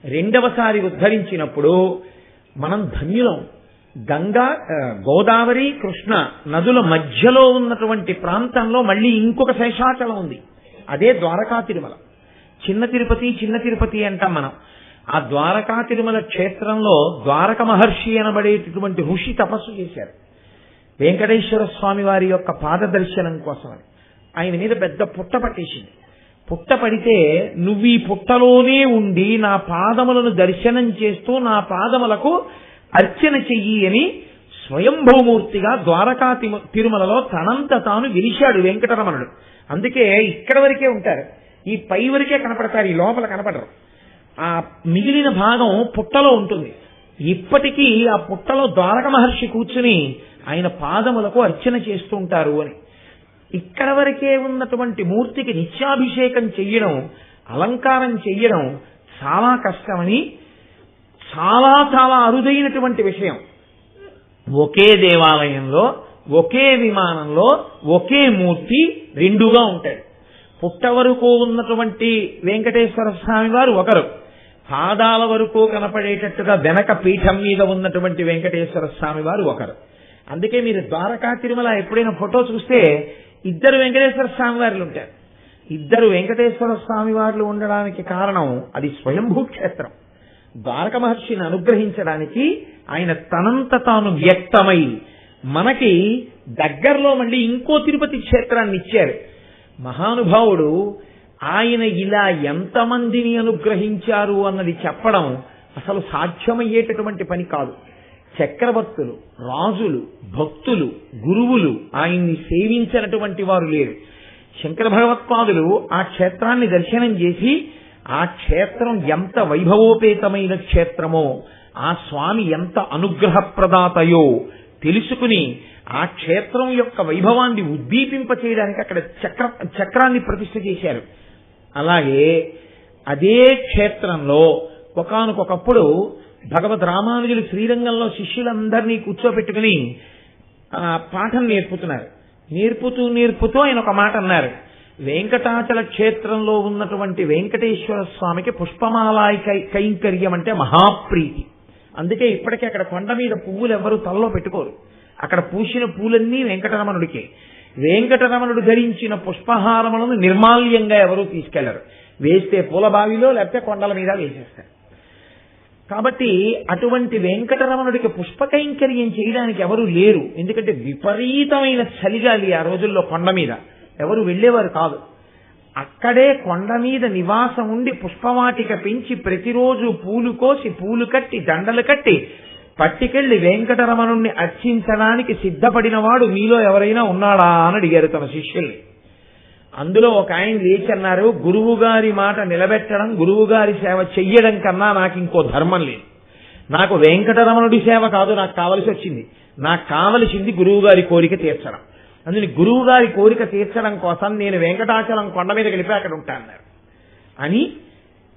రెండవసారి ఉద్ధరించినప్పుడు మనం ధన్యులం. గోదావరి కృష్ణ నదుల మధ్యలో ఉన్నటువంటి ప్రాంతంలో మళ్ళీ ఇంకొక శేషాచలం ఉంది. అదే ద్వారకా తిరుమల. చిన్న తిరుపతి అంటాం మనం. ఆ ద్వారకా తిరుమల క్షేత్రంలో ద్వారక మహర్షి అనబడేటటువంటి ఋషి తపస్సు చేశారు వెంకటేశ్వర స్వామి వారి యొక్క పాద దర్శనం కోసమని. ఆయన మీద పెద్ద పుట్ట పట్టేసింది. పుట్ట పడితే, నువ్వు ఈ పుట్టలోనే ఉండి నా పాదములను దర్శనం చేస్తూ నా పాదములకు అర్చన చెయ్యి అని స్వయంభూమూర్తిగా ద్వారకా తిరుమలలో తనంత తాను గెలిచాడు వెంకటరమణుడు. అందుకే ఇక్కడ వరకే ఉంటారు, ఈ పై వరకే కనపడతారు, ఈ లోపల కనపడరు. ఆ మిగిలిన భాగం పుట్టలో ఉంటుంది. ఇప్పటికీ ఆ పుట్టలో ద్వారక మహర్షి కూర్చుని ఆయన పాదములకు అర్చన చేస్తూ ఉంటారు అని. ఇక్కడ వరకే ఉన్నటువంటి మూర్తికి నిత్యాభిషేకం చెయ్యడం, అలంకారం చెయ్యడం చాలా కష్టమని, చాలా చాలా అరుదైనటువంటి విషయం. ఒకే దేవాలయంలో ఒకే విమానంలో ఒకే మూర్తి 2గా ఉంటాడు. పుట్ట వరకు ఉన్నటువంటి వెంకటేశ్వర స్వామి వారు ఒకరు, పాదాల వరకు కనపడేటట్టుగా వెనక పీఠం మీద ఉన్నటువంటి వెంకటేశ్వర స్వామి వారు ఒకరు. అందుకే మీరు ద్వారకా తిరుమల ఎప్పుడైనా ఫోటో చూస్తే 2 వెంకటేశ్వర స్వామి వారులు ఉంటారు. 2 వెంకటేశ్వర స్వామి వారులు ఉండడానికి కారణం అది స్వయంభూ క్షేత్రం. ద్వారక మహర్షిని అనుగ్రహించడానికి ఆయన తనంత తాను వ్యక్తమై మనకి దగ్గరలో మళ్ళీ ఇంకో తిరుపతి క్షేత్రాన్ని ఇచ్చారు. మహానుభావుడు ఆయన ఇలా ఎంతమందిని అనుగ్రహించారు అన్నది చెప్పడం అసలు సాధ్యమయ్యేటటువంటి పని కాదు. చక్రవర్తులు, రాజులు, భక్తులు, గురువులు ఆయన్ని సేవించినటువంటి వారు లేరు. శంకర భగవత్పాదులు ఆ క్షేత్రాన్ని దర్శనం చేసి, ఆ క్షేత్రం ఎంత వైభవోపేతమైన క్షేత్రమో, ఆ స్వామి ఎంత అనుగ్రహప్రదాతయో తెలుసుకుని ఆ క్షేత్రం యొక్క వైభవాన్ని ఉద్దీపింప చేయడానికి అక్కడ చక్రాన్ని ప్రతిష్ఠ చేశారు. అలాగే అదే క్షేత్రంలో ఒకానొకప్పుడు భగవద్ రామానుజులు శ్రీరంగంలో శిష్యులందరినీ కూర్చోబెట్టుకుని పాఠం నేర్పుతున్నారు. నేర్పుతూ ఆయన ఒక మాట అన్నారు. వెంకటాచల క్షేత్రంలో ఉన్నటువంటి వెంకటేశ్వర స్వామికి పుష్పమాలాయి కైంకర్యం అంటే మహాప్రీతి. అందుకే ఇప్పటికీ అక్కడ కొండ మీద పువ్వులు ఎవరు తలలో పెట్టుకోరు. అక్కడ పూసిన పూలన్నీ వెంకటరమణుడికే. వెంకటరమణుడు ధరించిన పుష్పహారములను నిర్మాల్యంగా ఎవరూ తీసుకెళ్లరు. వేస్తే పూలబావిలో లేకపోతే కొండల మీద వేసేస్తారు. కాబట్టి అటువంటి వెంకటరమణుడికి పుష్పకైంకర్యం చేయడానికి ఎవరు లేరు. ఎందుకంటే విపరీతమైన చలిగాలి ఆ రోజుల్లో కొండ మీద, ఎవరు వెళ్లేవారు కాదు. అక్కడే కొండ మీద నివాసం ఉండి పుష్పవాటిక పెంచి ప్రతిరోజు పూలు కోసి పూలు కట్టి దండలు కట్టి పట్టుకెళ్లి వెంకటరమణుణ్ణి అర్చించడానికి సిద్ధపడినవాడు మీలో ఎవరైనా ఉన్నాడా అని అడిగారు తన శిష్యుల్ని. అందులో ఒక ఆయన లేచి అన్నారు, గురువు గారి మాట నిలబెట్టడం, గురువు గారి సేవ చెయ్యడం కన్నా నాకు ఇంకో ధర్మం లేదు. నాకు వెంకటరమణుడి సేవ కాదు నాకు కావలసి వచ్చింది. నాకు కావలసింది గురువు గారి కోరిక తీర్చడం. అందుకని గురువు గారి కోరిక తీర్చడం కోసం నేను వెంకటాచలం కొండ మీద గెలిపి అక్కడ ఉంటాను అని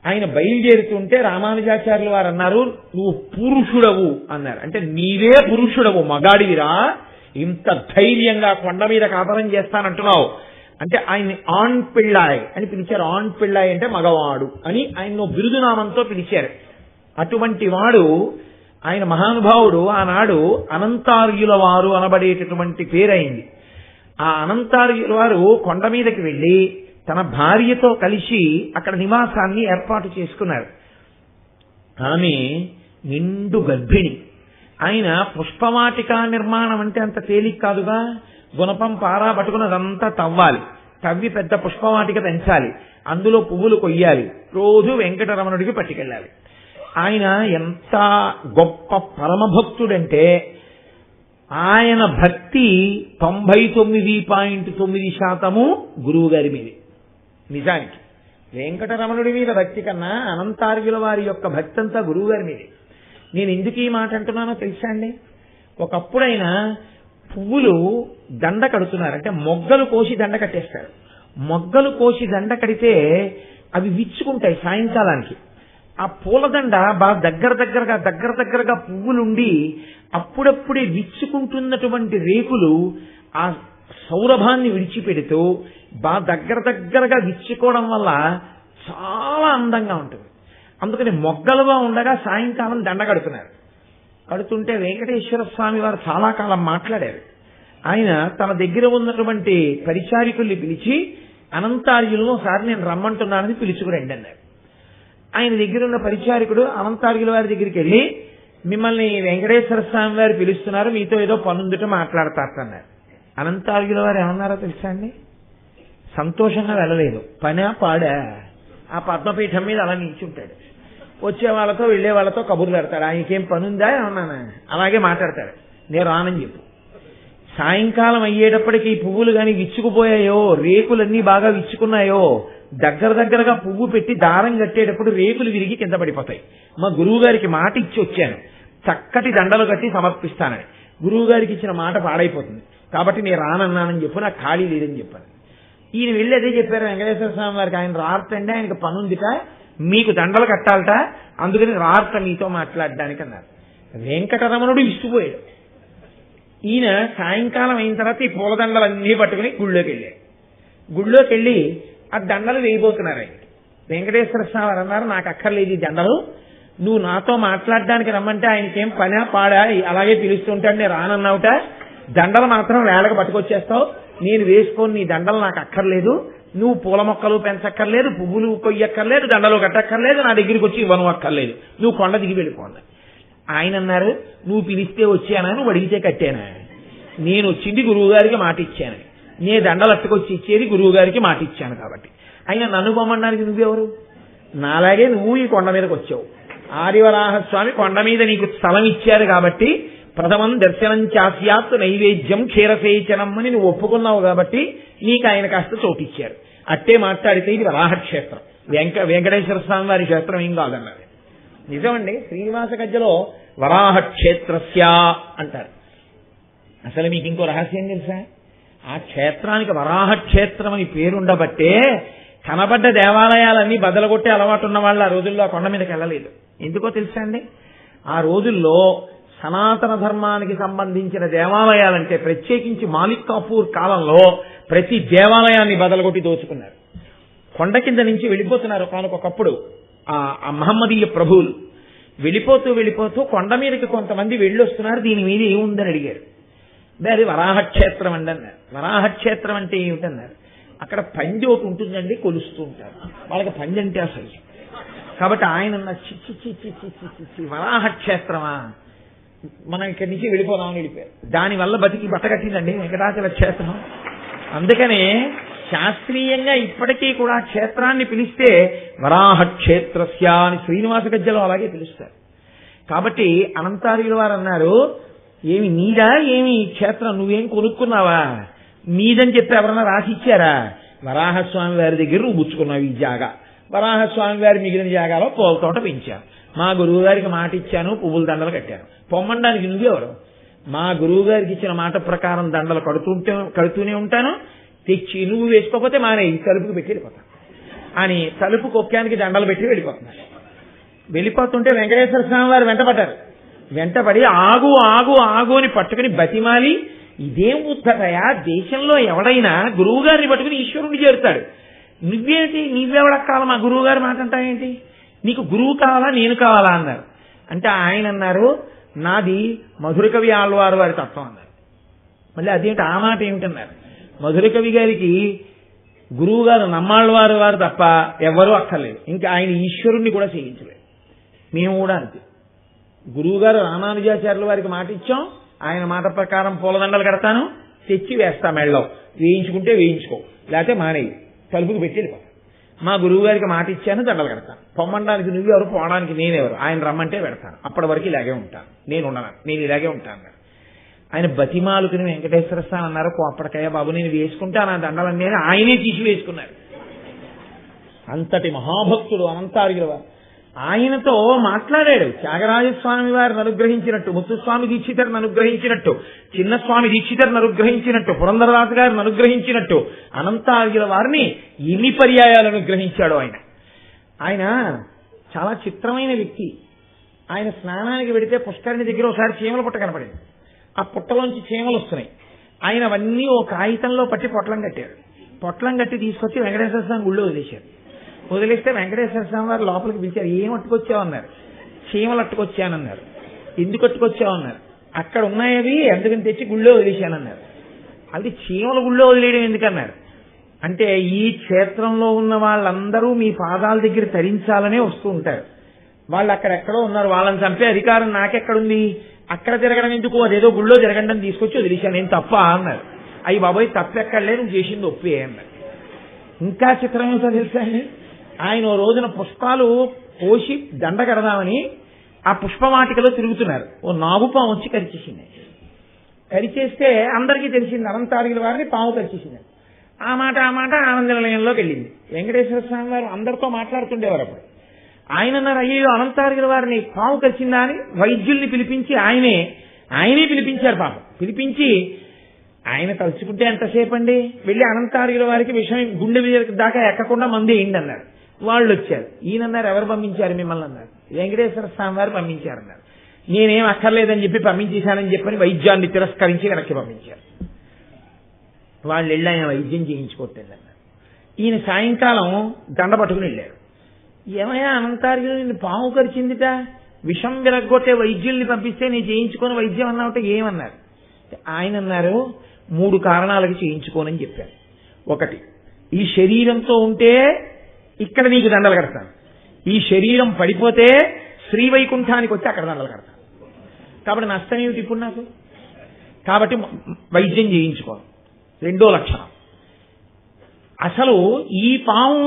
ఆయన బయలుదేరుతుంటే రామానుజాచార్యులు వారు అన్నారు, నువ్వు పురుషుడవు అన్నారు. అంటే నీవే పురుషుడవు, మగాడివిరా, ఇంత ధైర్యంగా కొండ మీద కాపరం చేస్తానంటున్నావు అంటే ఆయన్ని ఆన్ పిళ్ళాయ్ అని పిలిచారు. ఆన్ పిళ్ళాయ్ అంటే మగవాడు అని ఆయన బిరుదునామంతో పిలిచారు. అటువంటి వాడు ఆయన మహానుభావుడు. ఆనాడు అనంతార్యుల వారు అనబడేటటువంటి పేరైంది. ఆ అనంతార్యుల వారు కొండ మీదకి వెళ్లి తన భార్యతో కలిసి అక్కడ నివాసాన్ని ఏర్పాటు చేసుకున్నారు. ఆమె నిండు గర్భిణి. ఆయన పుష్పవాటిక నిర్మాణం అంటే అంత తేలిక కాదుగా. గుణపం పారా పట్టుకున్నదంతా తవ్వాలి, తవ్వి పెద్ద పుష్పవాటిక పెంచాలి, అందులో పువ్వులు కొయ్యాలి, రోజు వెంకటరమణుడికి పట్టుకెళ్ళాలి. ఆయన ఎంత గొప్ప పరమభక్తుడంటే ఆయన భక్తి 99.9% గురువు గారి మీదే. నిజానికి వెంకటరమణుడి మీద భక్తి కన్నా అనంతార్యుల వారి యొక్క భక్తి అంతా గురువు గారి మీదే. నేను ఎందుకు ఈ మాట అంటున్నానో తెలుసా అండి? ఒకప్పుడైనా పువ్వులు దండ కడుతున్నారు, అంటే మొగ్గలు కోసి దండ కట్టేస్తారు. మొగ్గలు కోసి దండ కడితే అవి విచ్చుకుంటాయి సాయంకాలానికి. ఆ పూలదండ బాగా దగ్గరగా పువ్వులుండి అప్పుడప్పుడే విచ్చుకుంటున్నటువంటి రేకులు ఆ సౌరభాన్ని విడిచిపెడుతూ బాగా దగ్గరగా విచ్చుకోవడం వల్ల చాలా అందంగా ఉంటుంది. అందుకని మొగ్గలుగా ఉండగా సాయంకాలం దండ కడుతున్నారు. కడుతుంటే వెంకటేశ్వర స్వామి వారు చాలా కాలం మాట్లాడారు. ఆయన తన దగ్గర ఉన్నటువంటి పరిచారికుల్ని పిలిచి అనంతార్యులను ఒకసారి నేను రమ్మంటున్నానని పిలుచుకురండి అన్నారు. ఆయన దగ్గర ఉన్న పరిచారికుడు అనంతార్యుల వారి దగ్గరికి వెళ్ళి, మిమ్మల్ని వెంకటేశ్వర స్వామి వారు పిలుస్తున్నారు, మీతో ఏదో పనుందుట మాట్లాడతారన్నారు. అనంతార్యుల వారు ఏమన్నారో తెలుసా అండి? సంతోషంగా వెళ్ళలేదు, పనా పాడా ఆ పద్మపీఠం మీద అలా నిల్చుంటాడు. వచ్చే వాళ్ళతో వెళ్లే వాళ్ళతో కబుర్లు పెడతాడు. ఆయనకేం పనుందా ఏమన్నానా అలాగే మాట్లాడతాడు. నేను రానని చెప్పు. సాయంకాలం అయ్యేటప్పటికి పువ్వులు కానీ విచ్చుకుపోయాయో, రేకులన్నీ బాగా విచ్చుకున్నాయో, దగ్గరగా పువ్వు పెట్టి దారం కట్టేటప్పుడు రేకులు విరిగి కింద పడిపోతాయి. మా గురువు గారికి మాట ఇచ్చి వచ్చాను, చక్కటి దండలు కట్టి సమర్పిస్తానని. గురువు గారికి ఇచ్చిన మాట పాడైపోతుంది కాబట్టి నేను రానన్నానని చెప్పు, నాకు ఖాళీ లేదని చెప్పాను. ఈయన వెళ్ళి అదే చెప్పారు వెంకటేశ్వర స్వామి వారికి. ఆయన రార్తండి, ఆయనకు పనుందిట, మీకు దండలు కట్టాలట, అందుకని రార్త మీతో మాట్లాడడానికి అన్నారు. వెంకటరమణుడు ఇష్టపోయాడు. ఈయన సాయంకాలం అయిన తర్వాత ఈ పూలదండలన్నీ పట్టుకుని గుళ్ళోకి వెళ్ళాడు. గుళ్ళోకి వెళ్ళి ఆ దండలు వేయబోతున్నారు. ఆయన వెంకటేశ్వర స్వామి అన్నారు, నాకు అక్కర్లేదు ఈ దండలు, నువ్వు నాతో మాట్లాడడానికి రమ్మంటే ఆయనకేం పనా పాడా అలాగే పిలుస్తుంటాడు, నేను రానన్నావుట, దండలు మాత్రం వేళకు పట్టుకొచ్చేస్తావు, నేను వేసుకొని నీ దండలు నాకు అక్కర్లేదు, నువ్వు పూల మొక్కలు పెంచక్కర్లేదు, పువ్వులు కొయ్యక్కర్లేదు, దండలు కట్టక్కర్లేదు, నా దగ్గరికి వచ్చి ఇవ్వను అక్కర్లేదు, నువ్వు కొండ దిగి వెళ్ళిపోండి. ఆయన అన్నారు, నువ్వు పిలిస్తే వచ్చానా, నువ్వు అడిగితే కట్టానా? నేను వచ్చింది గురువు గారికి మాట ఇచ్చాను, నే దండలు అట్టుకొచ్చి ఇచ్చేది గురువు గారికి మాట ఇచ్చాను కాబట్టి. అయినా నన్ను పొమ్మడానికి నువ్వెవరు? నాలాగే నువ్వు ఈ కొండ మీదకి వచ్చావు. ఆదివరాహస్వామి కొండ మీద నీకు స్థలం ఇచ్చారు కాబట్టి ప్రథమం దర్శనం చాస్యాత్ నైవేద్యం క్షీరసేచనం అని నువ్వు ఒప్పుకున్నావు కాబట్టి నీకు ఆయన కాస్త చోటిచ్చారు. అట్టే మాట్లాడితే ఇది వరాహక్షేత్రం, వెంకటేశ్వర స్వామి వారి క్షేత్రం ఏం కాదన్నారు. నిజమండి, శ్రీనివాస గజ్జలో వరాహక్షేత్రస్య అంటారు. అసలు మీకు ఇంకో రహస్యం తెలుసా? ఆ క్షేత్రానికి వరాహక్షేత్రం అని పేరుండబట్టే కనబడ్డ దేవాలయాలన్నీ బదలగొట్టే అలవాటు ఉన్న వాళ్ళు ఆ రోజుల్లో ఆ కొండ మీదకి వెళ్ళలేదు. ఎందుకో తెలుసా అండి? ఆ రోజుల్లో సనాతన ధర్మానికి సంబంధించిన దేవాలయాలంటే ప్రత్యేకించి మాలిక్ కాఫూర్ కాలంలో ప్రతి దేవాలయాన్ని బదలగొట్టి దోచుకున్నారు. కొండ కింద నుంచి వెళ్ళిపోతున్నారు ఒకనొకప్పుడు ఆ మహమ్మదీయ ప్రభువులు. వెళ్ళిపోతూ కొండ మీదకి కొంతమంది వెళ్ళొస్తున్నారు. దీని మీద ఏముందని అడిగారు. అది వరాహక్షేత్రం అండి అన్నారు. వరాహక్షేత్రం అంటే ఏమిటన్నారు. అక్కడ పంది ఒకటి ఉంటుందండి, కొలుస్తూ ఉంటారు. వాళ్ళకి పంది అంటే అసలు. కాబట్టి ఆయన చిచ్చి వరాహక్షేత్రమా, మనం ఇక్కడి నుంచి వెళ్ళిపోదామని వెళ్ళిపోయారు. దానివల్ల బట్టగట్టిందండి వెంకటాచల క్షేత్రం. అందుకనే శాస్త్రీయంగా ఇప్పటికీ కూడా క్షేత్రాన్ని పిలిస్తే వరాహక్షేత్రస్య అని శ్రీనివాస గజ్జలో అలాగే పిలుస్తారు. కాబట్టి అనంతార్యుల వారు అన్నారు, ఏమి నీదా, ఏమి క్షేత్రం నువ్వేం కొనుక్కున్నావా, నీదని చెప్పి ఎవరన్నా రాసి ఇచ్చారా? వరాహస్వామి వారి దగ్గర నువ్వు పుచ్చుకున్నావు ఈ జాగా. వరాహస్వామి వారి మిగిలిన జాగాలో పూల తోట పెంచాను. మా గురువు గారికి మాట ఇచ్చాను, పువ్వుల దండలు కట్టాను. పొమ్మండానికి నువ్వెవరు? మా గురువు గారికి ఇచ్చిన మాట ప్రకారం దండలు కడుతూనే ఉంటాను. తెచ్చి నువ్వు వేసుకోకపోతే మానేయి, తలుపుకి పెట్టి వెళ్ళిపోతాను అని తలుపు కొక్కానికి దండలు పెట్టి వెళ్ళిపోతున్నారు. వెళ్ళిపోతుంటే వెంకటేశ్వర స్వామి వారు వెంటపడి ఆగు ఆగు ఆగు అని పట్టుకుని బతిమాలి, ఇదేం ఉత్తరయా, దేశంలో ఎవడైనా గురువు గారిని పట్టుకుని ఈశ్వరుణ్ణి చేరుతాడు, నువ్వేంటి, నువ్వెవడక్కాల మా గురువు గారి మాట అంటావేంటి, నీకు గురువు కావాలా నేను కావాలా అన్నారు. అంటే ఆయన అన్నారు, నాది మధుర కవి ఆళ్వారు వారి తత్వం అన్నారు. మళ్ళీ అదేంటి ఆ మాట ఏమిటన్నారు. మధుర కవి గారికి గురువు గారు నమ్మాళ్వారు వారు తప్ప ఎవరూ అక్కర్లేదు, ఇంకా ఆయన ఈశ్వరుణ్ణి కూడా సేవించలేదు. మేము కూడా అంతే. గురువు గారు రామానుజాచార్యుల వారికి మాట ఇచ్చాం, ఆయన మాట ప్రకారం పూలదండలు కడతాను, తెచ్చి వేస్తా మెళ్ళలో, వేయించుకుంటే వేయించుకో, లేకపోతే మానేయి, తలుపుకు పెట్టి వెళ్ళిపో. మా గురువు గారికి మాట ఇచ్చాను, దండలు కడతాను. పొమ్మండానికి నువ్వెవరు, పోవడానికి నేనెవరు, ఆయన రమ్మంటే పెడతాను, అప్పటి వరకు ఇలాగే ఉంటాను, నేను ఇలాగే ఉంటాను. ఆయన బతిమాలుకుని వెంకటేశ్వర స్వామి అన్నారు, కోప్పటికయ్య బాబు నేను వేసుకుంటాను ఆ దండలన్నీ అని ఆయనే తీసి వేసుకున్నారు. అంతటి మహాభక్తుడు అనంతార్యుల వారు. ఆయనతో మాట్లాడాడు. త్యాగరాజస్వామి వారిని అనుగ్రహించినట్టు, ముత్తుస్వామి దీక్షితర్ని అనుగ్రహించినట్టు, చిన్నస్వామి దీక్షితర్ని అనుగ్రహించినట్టు, పురంధరదాసు గారిని అనుగ్రహించినట్టు అనంతార్యుల వారిని ఎన్ని పర్యాయాలు అనుగ్రహించాడు ఆయన చాలా చిత్రమైన వ్యక్తి. ఆయన స్నానానికి వెడితే పుష్కరిణి దగ్గర ఒకసారి చీమల పుట్ట కనపడింది. ఆ పుట్టలోంచి చీమలు వస్తున్నాయి. ఆయన అవన్నీ ఓ కాగితంలో పట్టి పొట్లం కట్టాడు. పొట్లం కట్టి తీసుకొచ్చి వెంకటేశ్వర స్వామి గుళ్ళో వదిలేశారు. వదిలేస్తే వెంకటేశ్వర స్వామి వారు లోపలికి పిలిచారు. ఏం అట్టుకొచ్చావన్నారు. చీమలు అట్టుకొచ్చానన్నారు. ఎందుకు అట్టుకొచ్చావన్నారు. అక్కడ ఉన్నాయవి ఎందుకని తెచ్చి గుళ్ళో వదిలేశానన్నారు. అది చీమల గుళ్ళో వదిలేయడం ఎందుకన్నారు. అంటే ఈ క్షేత్రంలో ఉన్న వాళ్ళందరూ మీ పాదాల దగ్గర తరించాలనే వస్తూ ఉంటారు. వాళ్ళు అక్కడెక్కడో ఉన్నారు, వాళ్ళని చంపే అధికారం నాకెక్కడుంది, అక్కడ తిరగడం ఎందుకు, అదేదో గుళ్ళో తిరగడం తీసుకొచ్చి వదిలేశాను, నేను తప్ప అన్నారు. అయ్యి బాబోయ్ తప్పెక్కడలే, నువ్వు చేసింది ఒప్పే అన్నారు. ఇంకా చిత్రం ఏమిటో తెలుసా అండి, ఆయన ఓ రోజున పుష్పాలు పోసి దండ కడదామని ఆ పుష్పవాటికలో తిరుగుతున్నారు. ఓ నాగుపాము వచ్చి కరిచేసింది. కరిచేస్తే అందరికీ తెలిసింది అనంతార్యుల వారిని పాము కరిచేసింది. ఆ మాట ఆనంద నిలయంలోకి వెళ్ళింది. వెంకటేశ్వర స్వామి వారు అందరితో మాట్లాడుతుండేవారు. అప్పుడు ఆయన అన్నారు, అయ్యో అనంతార్యుల వారిని పాము కరిచిందా అని వైద్యుల్ని పిలిపించి ఆయనే పిలిపించారు. పాపం పిలిపించి ఆయన తలుచుకుంటే ఎంతసేపు అండి, వెళ్ళి అనంతార్యుల వారికి విషయం గుండె దాకా ఎక్కకుండా మంది వేయండి అన్నారు. వాళ్ళు వచ్చారు. ఈయనన్నారు, ఎవరు పంపించారు మిమ్మల్ని అన్నారు. వెంకటేశ్వర స్వామి వారు పంపించారన్నారు. నేనేం అక్కర్లేదని చెప్పి పంపించేశానని చెప్పని వైద్యాన్ని తిరస్కరించి వెనక్కి పంపించారు. వాళ్ళు వెళ్ళి ఆయన వైద్యం చేయించుకోవట్లేదన్నారు. ఈయన సాయంకాలం దండ పట్టుకుని వెళ్ళారు. ఏమయ్యా అనంతార్యులు నిన్ను పాము కరిచిందిట, విషం విరగొట్టే వైద్యుల్ని పంపిస్తే నేను చేయించుకొని వైద్యం అన్నావుట ఏమన్నారు. ఆయన అన్నారు, 3 కారణాలకి చేయించుకోనని చెప్పారు. ఒకటి, ఈ శరీరంతో ఉంటే ఇక్కడ నీకు దండలు కడతాను, ఈ శరీరం పడిపోతే శ్రీవైకుంఠానికి వచ్చి అక్కడ దండలు కడతాను, కాబట్టి నష్టం ఏమిటి ఇప్పుడు నాకు, కాబట్టి వైద్యం చేయించుకోను. 2వ లక్షణం, అసలు ఈ పాము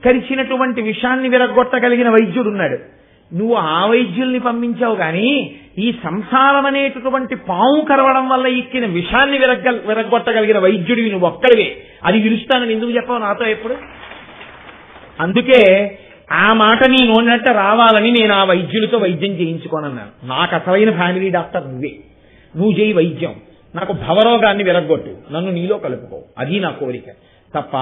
కరిచినటువంటి విషాన్ని విరగొట్టగలిగిన వైద్యుడు ఉన్నాడు, నువ్వు ఆ వైద్యుల్ని పంపించావు కానీ ఈ సంసారం అనేటటువంటి పాము కరవడం వల్ల ఎక్కిన విషాన్ని విరగొట్టగలిగిన వైద్యుడివి నువ్వు ఒక్కడివే, అది విరుస్తానని ఎందుకు చెప్పావు నాతో ఎప్పుడు. అందుకే ఆ మాట నీ నోడినట్ట రావాలని నేను ఆ వైద్యులతో వైద్యం చేయించుకోనన్నాను. నాకు అసలైన ఫ్యామిలీ డాక్టర్ నువ్వే, నువ్వు చేయి వైద్యం, నాకు భవరోగాన్ని విరగొట్టు, నన్ను నీలో కలుపుకో, అది నా కోరిక తప్ప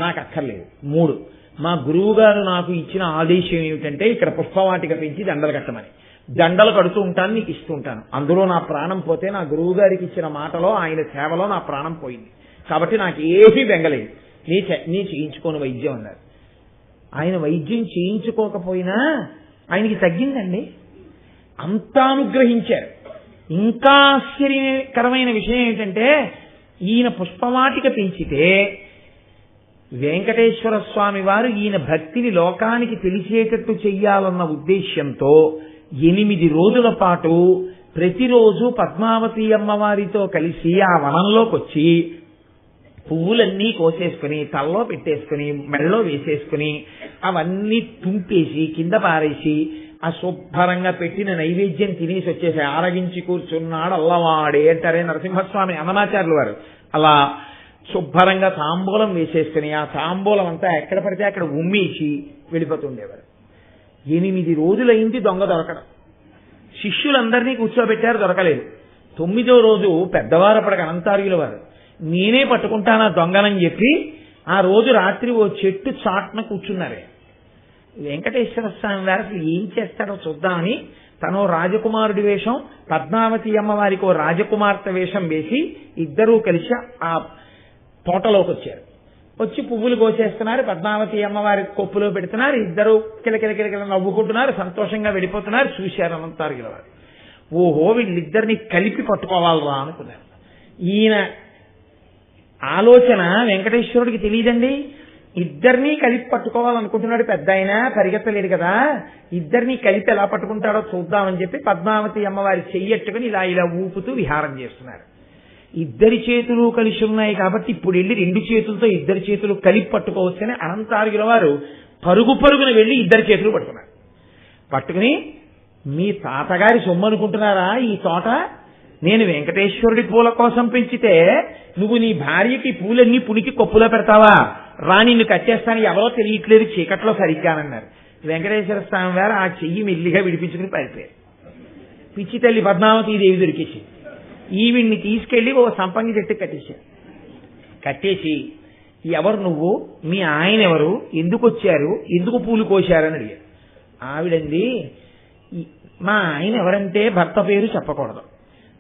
నాకు అక్కర్లేదు. 3, మా గురువు గారు నాకు ఇచ్చిన ఆదేశం ఏమిటంటే ఇక్కడ పుష్పవాటిక పెంచి దండలు కట్టమని. దండలు కడుతూ ఉంటాను, నీకు ఇస్తూ ఉంటాను. అందులో నా ప్రాణం పోతే నా గురువు గారికి ఇచ్చిన మాటలో ఆయన సేవలో నా ప్రాణం పోయింది, కాబట్టి నాకు ఏమీ బెంగలేదు, నీ చేయించుకోని వైద్యం అన్నారు. ఆయన వైద్యం చేయించుకోకపోయినా ఆయనకి తగ్గిందండి, అంతా అనుగ్రహించారు. ఇంకా ఆశ్చర్యకరమైన విషయం ఏంటంటే ఈయన పుష్పవాటిక పెంచితే వెంకటేశ్వర స్వామి వారు ఈయన భక్తిని లోకానికి తెలిసేటట్టు చెయ్యాలన్న ఉద్దేశ్యంతో 8 రోజుల పాటు ప్రతిరోజు పద్మావతి అమ్మవారితో కలిసి ఆ వనంలోకి వచ్చి పువ్వులన్నీ కోసేసుకుని తలలో పెట్టేసుకుని మెడలో వేసేసుకుని అవన్నీ తుంపేసి కింద పారేసి ఆ శుభ్రంగా పెట్టిన నైవేద్యం తినేసి వచ్చేసి ఆరగించి కూర్చున్నాడు అల్లవాడే అంటారే నరసింహస్వామి అన్నమాచార్యులు వారు. అలా శుభ్రంగా తాంబూలం వేసేసుకుని ఆ తాంబూలం అంతా ఎక్కడ పడితే అక్కడ ఉమ్మేసి వెళ్ళిపోతుండేవారు. 8 రోజులైంది దొంగ దొరకడం. శిష్యులందరినీ కూర్చోబెట్టారు, దొరకలేదు. 9వ రోజు పెద్దవారపడక అనంతార్యుల వారు నేనే పట్టుకుంటాను ఆ దొంగనని చెప్పి ఆ రోజు రాత్రి ఓ చెట్టు చాట్న కూర్చున్నారే. వెంకటేశ్వర స్వామి వారు అసలు ఏం చేస్తాడో చూద్దామని తను రాజకుమారుడి వేషం, పద్మావతి అమ్మవారికి ఓ రాజకుమార్తె వేషం వేసి ఇద్దరూ కలిసి ఆ తోటలోకి వచ్చారు. వచ్చి పువ్వులు కోసేస్తున్నారు, పద్మావతి అమ్మవారి కొప్పులో పెడుతున్నారు, ఇద్దరు కిలకిల నవ్వుకుంటున్నారు, సంతోషంగా వెళ్ళిపోతున్నారు. చూశారు అనంతార్యుల వారు. ఓహో వీళ్ళిద్దరిని కలిపి పట్టుకోవాలరా అనుకున్నారు. ఈయన ఆలోచన వెంకటేశ్వరుడికి తెలియదండి. ఇద్దరినీ కలిపి పట్టుకోవాలనుకుంటున్నాడు, పెద్ద ఆయన పరిగెత్తలేడు కదా, ఇద్దరినీ కలిపి ఎలా పట్టుకుంటాడో చూద్దామని చెప్పి పద్మావతి అమ్మవారి చెయ్యట్టుకుని ఇలా ఊపుతూ విహారం చేస్తున్నారు. ఇద్దరి చేతులు కలిసి ఉన్నాయి కాబట్టి ఇప్పుడు వెళ్ళి 2 చేతులతో ఇద్దరి చేతులు కలిపి పట్టుకోవచ్చని అనంతార్యుల వారు పరుగున వెళ్ళి ఇద్దరి చేతులు పట్టుకున్నారు. పట్టుకుని మీ తాతగారి సొమ్ము అనుకుంటున్నారా ఈ తోట? నేను వెంకటేశ్వరుడి పూల కోసం పెంచితే నువ్వు నీ భార్యకి పూలన్నీ పునికి కొప్పులో పెడతావా? రా నిన్ను కట్టేస్తాను, ఎవరో తెలియట్లేదు చీకట్లో సరిగ్గానన్నారు. వెంకటేశ్వర స్వామి వారు ఆ చెయ్యి మెల్లిగా విడిపించుకుని పారిపోయారు. పిచ్చి తల్లి పద్మావతి దేవి దొరికేసి ఈవిడ్ని తీసుకెళ్లి ఓ సంపంగి చెట్టు కట్టేశారు. కట్టేసి ఎవరు నువ్వు, మీ ఆయన ఎవరు, ఎందుకు వచ్చారు, ఎందుకు పూలు కోశారని అడిగారు. ఆవిడంది మా ఆయన ఎవరంటే భర్త పేరు చెప్పకూడదు,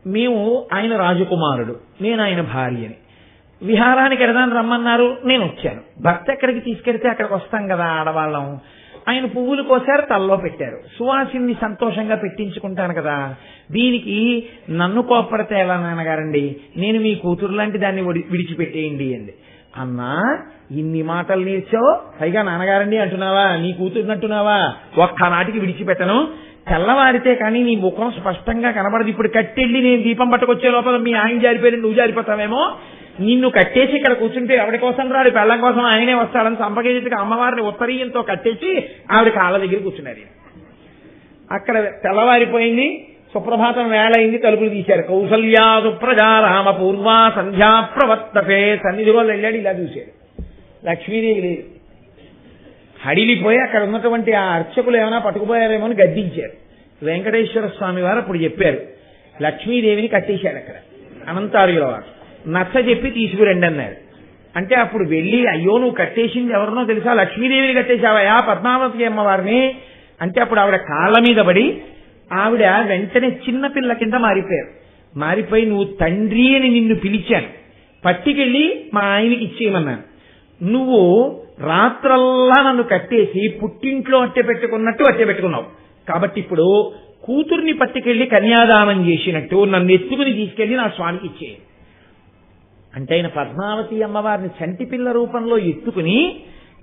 మేము ఆయన రాజకుమారుడు, నేను ఆయన భార్యని, విహారానికి ఎడదాన్ని రమ్మన్నారు, నేను వచ్చాను. భర్త ఎక్కడికి తీసుకెడితే అక్కడికి వస్తాం కదా ఆడవాళ్ళం. ఆయన పువ్వులు కోసారు, తలలో పెట్టారు, సువాసిని సంతోషంగా పెట్టించుకుంటాను కదా, దీనికి నన్ను కోప్పడితే ఎలా నాన్నగారండి, నేను మీ కూతురు లాంటి దాన్ని విడిచిపెట్టేయండి అండి. అన్నా ఇన్ని మాటలు నేర్చావు, పైగా నాన్నగారండి అంటున్నావా, నీ కూతురునంటున్నావా, ఒక్కనాటికి విడిచిపెట్టను, తెల్లవారితే కానీ నీ ముఖం స్పష్టంగా కనబడదు. ఇప్పుడు కట్టెళ్ళి నేను దీపం పట్టుకొచ్చే లోపల మీ ఆయన జారిపోయి నువ్వు జారిపోతావేమో, నిన్ను కట్టేసి ఇక్కడ కూర్చుంటే ఎవరి కోసం రాడు, పెళ్ళం కోసం ఆయనే వస్తాడని సంపకేజీకి అమ్మవారిని ఉత్తరీయంతో కట్టేసి ఆవిడ కాళ్ళ దగ్గర కూర్చున్నారు. అక్కడ తెల్లవారిపోయింది, సుప్రభాతం వేళయింది, తలుపులు తీశారు. కౌసల్యాదు ప్రజారామ పూర్వా సంధ్యా ప్రవర్తపే. సన్నిధిలో వెళ్ళాడు, ఇలా చూశాడు, లక్ష్మీదేవి లేదు. హడిలిపోయి అక్కడ ఉన్నటువంటి ఆ అర్చకులు ఏమైనా పట్టుకుపోయారేమో అని గద్దించారు. వెంకటేశ్వర స్వామి వారు అప్పుడు చెప్పారు, లక్ష్మీదేవిని కట్టేశాడు అక్కడ. అనంతార్యుల వారు నచ్చ చెప్పి తీసుకురండి అన్నారు. అంటే అప్పుడు వెళ్ళి అయ్యో నువ్వు కట్టేసింది ఎవరినో తెలుసా, లక్ష్మీదేవిని కట్టేశావా పద్మావతి అమ్మవారిని అంటే అప్పుడు ఆవిడ కాళ్ళ మీద పడి ఆవిడ వెంటనే చిన్నపిల్ల కింద మారిపోయారు. మారిపోయి నువ్వు తండ్రి అని నిన్ను పిలిచాను, పట్టికెళ్ళి మా ఆయనకి ఇచ్చేయమన్నాను, నువ్వు రాత్రల్లా నన్ను కట్టేసి పుట్టింట్లో అట్టె పెట్టుకున్నట్టు అట్టె పెట్టుకున్నావు, కాబట్టి ఇప్పుడు కూతుర్ని పట్టుకెళ్లి కన్యాదానం చేసినట్టు నన్ను ఎత్తుకుని తీసుకెళ్లి నా స్వామికి ఇచ్చేయి అంటే ఆయన పద్మావతి అమ్మవారిని చంటి పిల్ల రూపంలో ఎత్తుకుని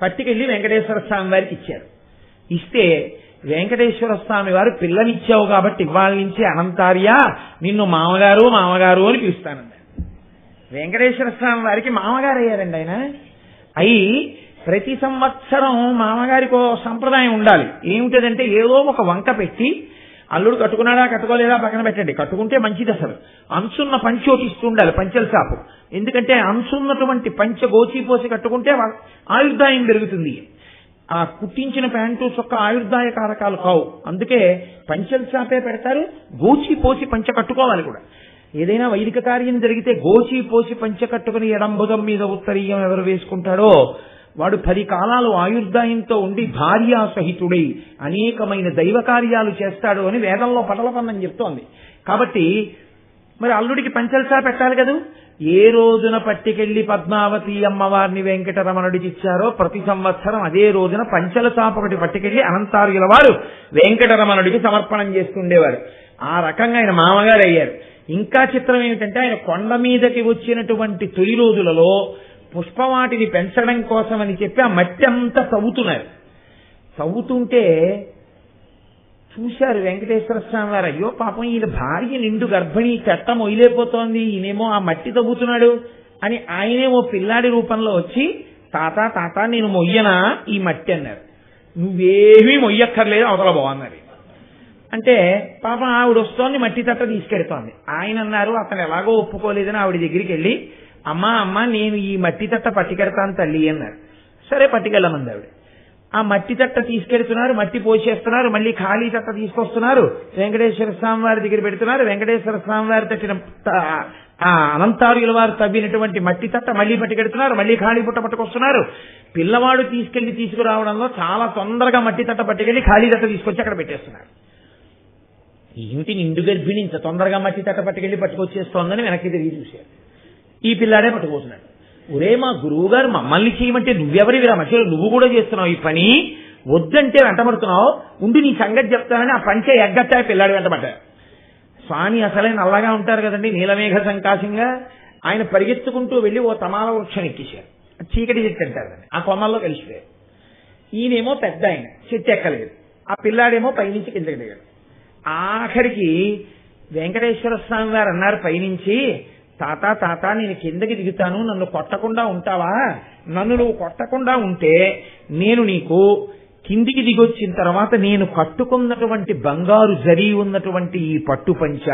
పట్టుకెళ్లి వెంకటేశ్వర స్వామి వారికి ఇచ్చారు. ఇస్తే వెంకటేశ్వర స్వామి వారు పిల్లనిచ్చావు కాబట్టి ఇవాళ నుంచి అనంతార్య నిన్ను మామగారు మామగారు అని పిలుస్తానన్నారు. వెంకటేశ్వర స్వామి వారికి మామగారు అయ్యారండి ఆయన. అయి ప్రతి సంవత్సరం మామగారికి సంప్రదాయం ఉండాలి. ఏమిటంటే ఏదో ఒక వంక పెట్టి అల్లుడు కట్టుకున్నాడా కట్టుకోలేదా పక్కన పెట్టండి, కట్టుకుంటే మంచిది. అసలు అంచున్న పంచి ఓటిస్తూ ఉండాలి, పంచెల సాపు. ఎందుకంటే అంచున్నటువంటి పంచె గోచిపోసి కట్టుకుంటే ఆయుర్దాయం పెరుగుతుంది. ఆ కుట్టించిన ప్యాంటు చొక్క ఆయుర్దాయ కారకాలు కావు, అందుకే పంచెల సాపే పెడతారు. గోచి పోసి పంచె కట్టుకోవాలి కూడా. ఏదైనా వైదిక కార్యం జరిగితే గోచి పోసి పంచె కట్టుకుని ఎడంబుధం మీద ఉత్తరీయం ఎవరు వేసుకుంటాడో వాడు 10 కాలాలు ఆయుర్దాయంతో ఉండి భార్యాసహితుడై అనేకమైన దైవ కార్యాలు చేస్తాడు అని వేదంలో పటలపన్నం చెప్తోంది. కాబట్టి మరి అల్లుడికి పంచల్సా పెట్టాలి కదా. ఏ రోజున పట్టికెళ్లి పద్మావతి అమ్మవారిని వెంకటరమణుడికి ఇచ్చారో ప్రతి సంవత్సరం అదే రోజున పంచల చాప ఒకటి పట్టికెళ్లి అనంతార్యుల వారు వెంకటరమణుడికి సమర్పణం చేస్తుండేవారు. ఆ రకంగా ఆయన మామగారు అయ్యారు. ఇంకా చిత్రం ఏమిటంటే ఆయన కొండ మీదకి వచ్చినటువంటి తొలి రోజులలో పుష్పవాటిని పెంచడం కోసం అని చెప్పి ఆ మట్టి అంతా తవ్వుతున్నారు. తవ్వుతుంటే చూశారు వెంకటేశ్వర స్వామి వారు, అయ్యో పాపం ఈయన భార్య నిండు గర్భిణి, చెట్ట మొయ్యలేకపోతోంది, ఈయనేమో ఆ మట్టి తవ్వుతున్నాడు అని ఆయనేమో పిల్లాడి రూపంలో వచ్చి, తాత తాత నేను మొయ్యనా ఈ మట్టి అన్నారు. నువ్వేమీ మొయ్యక్కర్లేదు, అవతల బాగున్నారు అంటే పాపం ఆవిడ వస్తోంది, మట్టి తట్ట తీసుకెడుతోంది. ఆయన అన్నారు, అతను ఎలాగో ఒప్పుకోలేదని ఆవిడ దగ్గరికి వెళ్ళి, అమ్మా నేను ఈ మట్టి తట్ట పట్టుకెడతాను తల్లి అన్నారు. సరే పట్టుకెళ్ళమంది ఆవిడ. ఆ మట్టి తట్ట తీసుకెడుతున్నారు, మట్టి పోసేస్తున్నారు, మళ్ళీ ఖాళీ తట్ట తీసుకొస్తున్నారు, వెంకటేశ్వర స్వామి వారి దగ్గర పెడుతున్నారు. వెంకటేశ్వర స్వామి వారి తట్టిన ఆ అనంతార్యుల వారు తవ్వినటువంటి మట్టి తట్ట మళ్ళీ పట్టుకెడుతున్నారు, మళ్ళీ ఖాళీ పుట్ట పట్టుకొస్తున్నారు. పిల్లవాడు తీసుకురావడంలో చాలా తొందరగా మట్టి తట్ట పట్టుకెళ్ళి ఖాళీ తట్ట తీసుకొచ్చి అక్కడ పెట్టేస్తున్నారు. ఏమిటి నిండు గర్భిణి ఇంత తొందరగా మట్టి తట్ట పట్టుకెళ్ళి పట్టుకొచ్చేస్తోందని వెనక్కి తిరిగి చూశారు. ఈ పిల్లాడే పట్టుకోతున్నాడు. ఒరే మా గురువు గారు మమ్మల్ని చేయమంటే నువ్వెవరివిరా మధ్యలో నువ్వు కూడా చేస్తున్నావు ఈ పని, వద్దంటే వెంటబడుతున్నావు, ఉండి నీ సంగతి చెప్తానని ఆ పంచే ఎగ్గట్టా పిల్లాడు వెంటబడ్డారు. స్వామి అసలే నల్లగా ఉంటారు కదండి, నీలమేఘ సంకాశంగా. ఆయన పరిగెత్తుకుంటూ వెళ్లి ఓ తమాల వృక్షం ఎక్కేశారు. చీకటి చెట్టు అంటారు దాన్ని, ఆ కొమ్మల్లో కలిసిపోయారు. ఈయనేమో పెద్ద ఆయన, చెట్టు ఎక్కలేదు. ఆ పిల్లాడేమో పైనుంచి కిందకి దిగాడు. ఆఖరికి వెంకటేశ్వర స్వామి వారు అన్నారు పైనుంచి, తాత నేను కిందకి దిగుతాను, నన్ను కొట్టకుండా ఉంటావా? నన్ను నువ్వు కొట్టకుండా ఉంటే నేను నీకు కిందికి దిగొచ్చిన తర్వాత నేను కట్టుకున్నటువంటి బంగారు జరీ ఉన్నటువంటి ఈ పట్టు పంచ,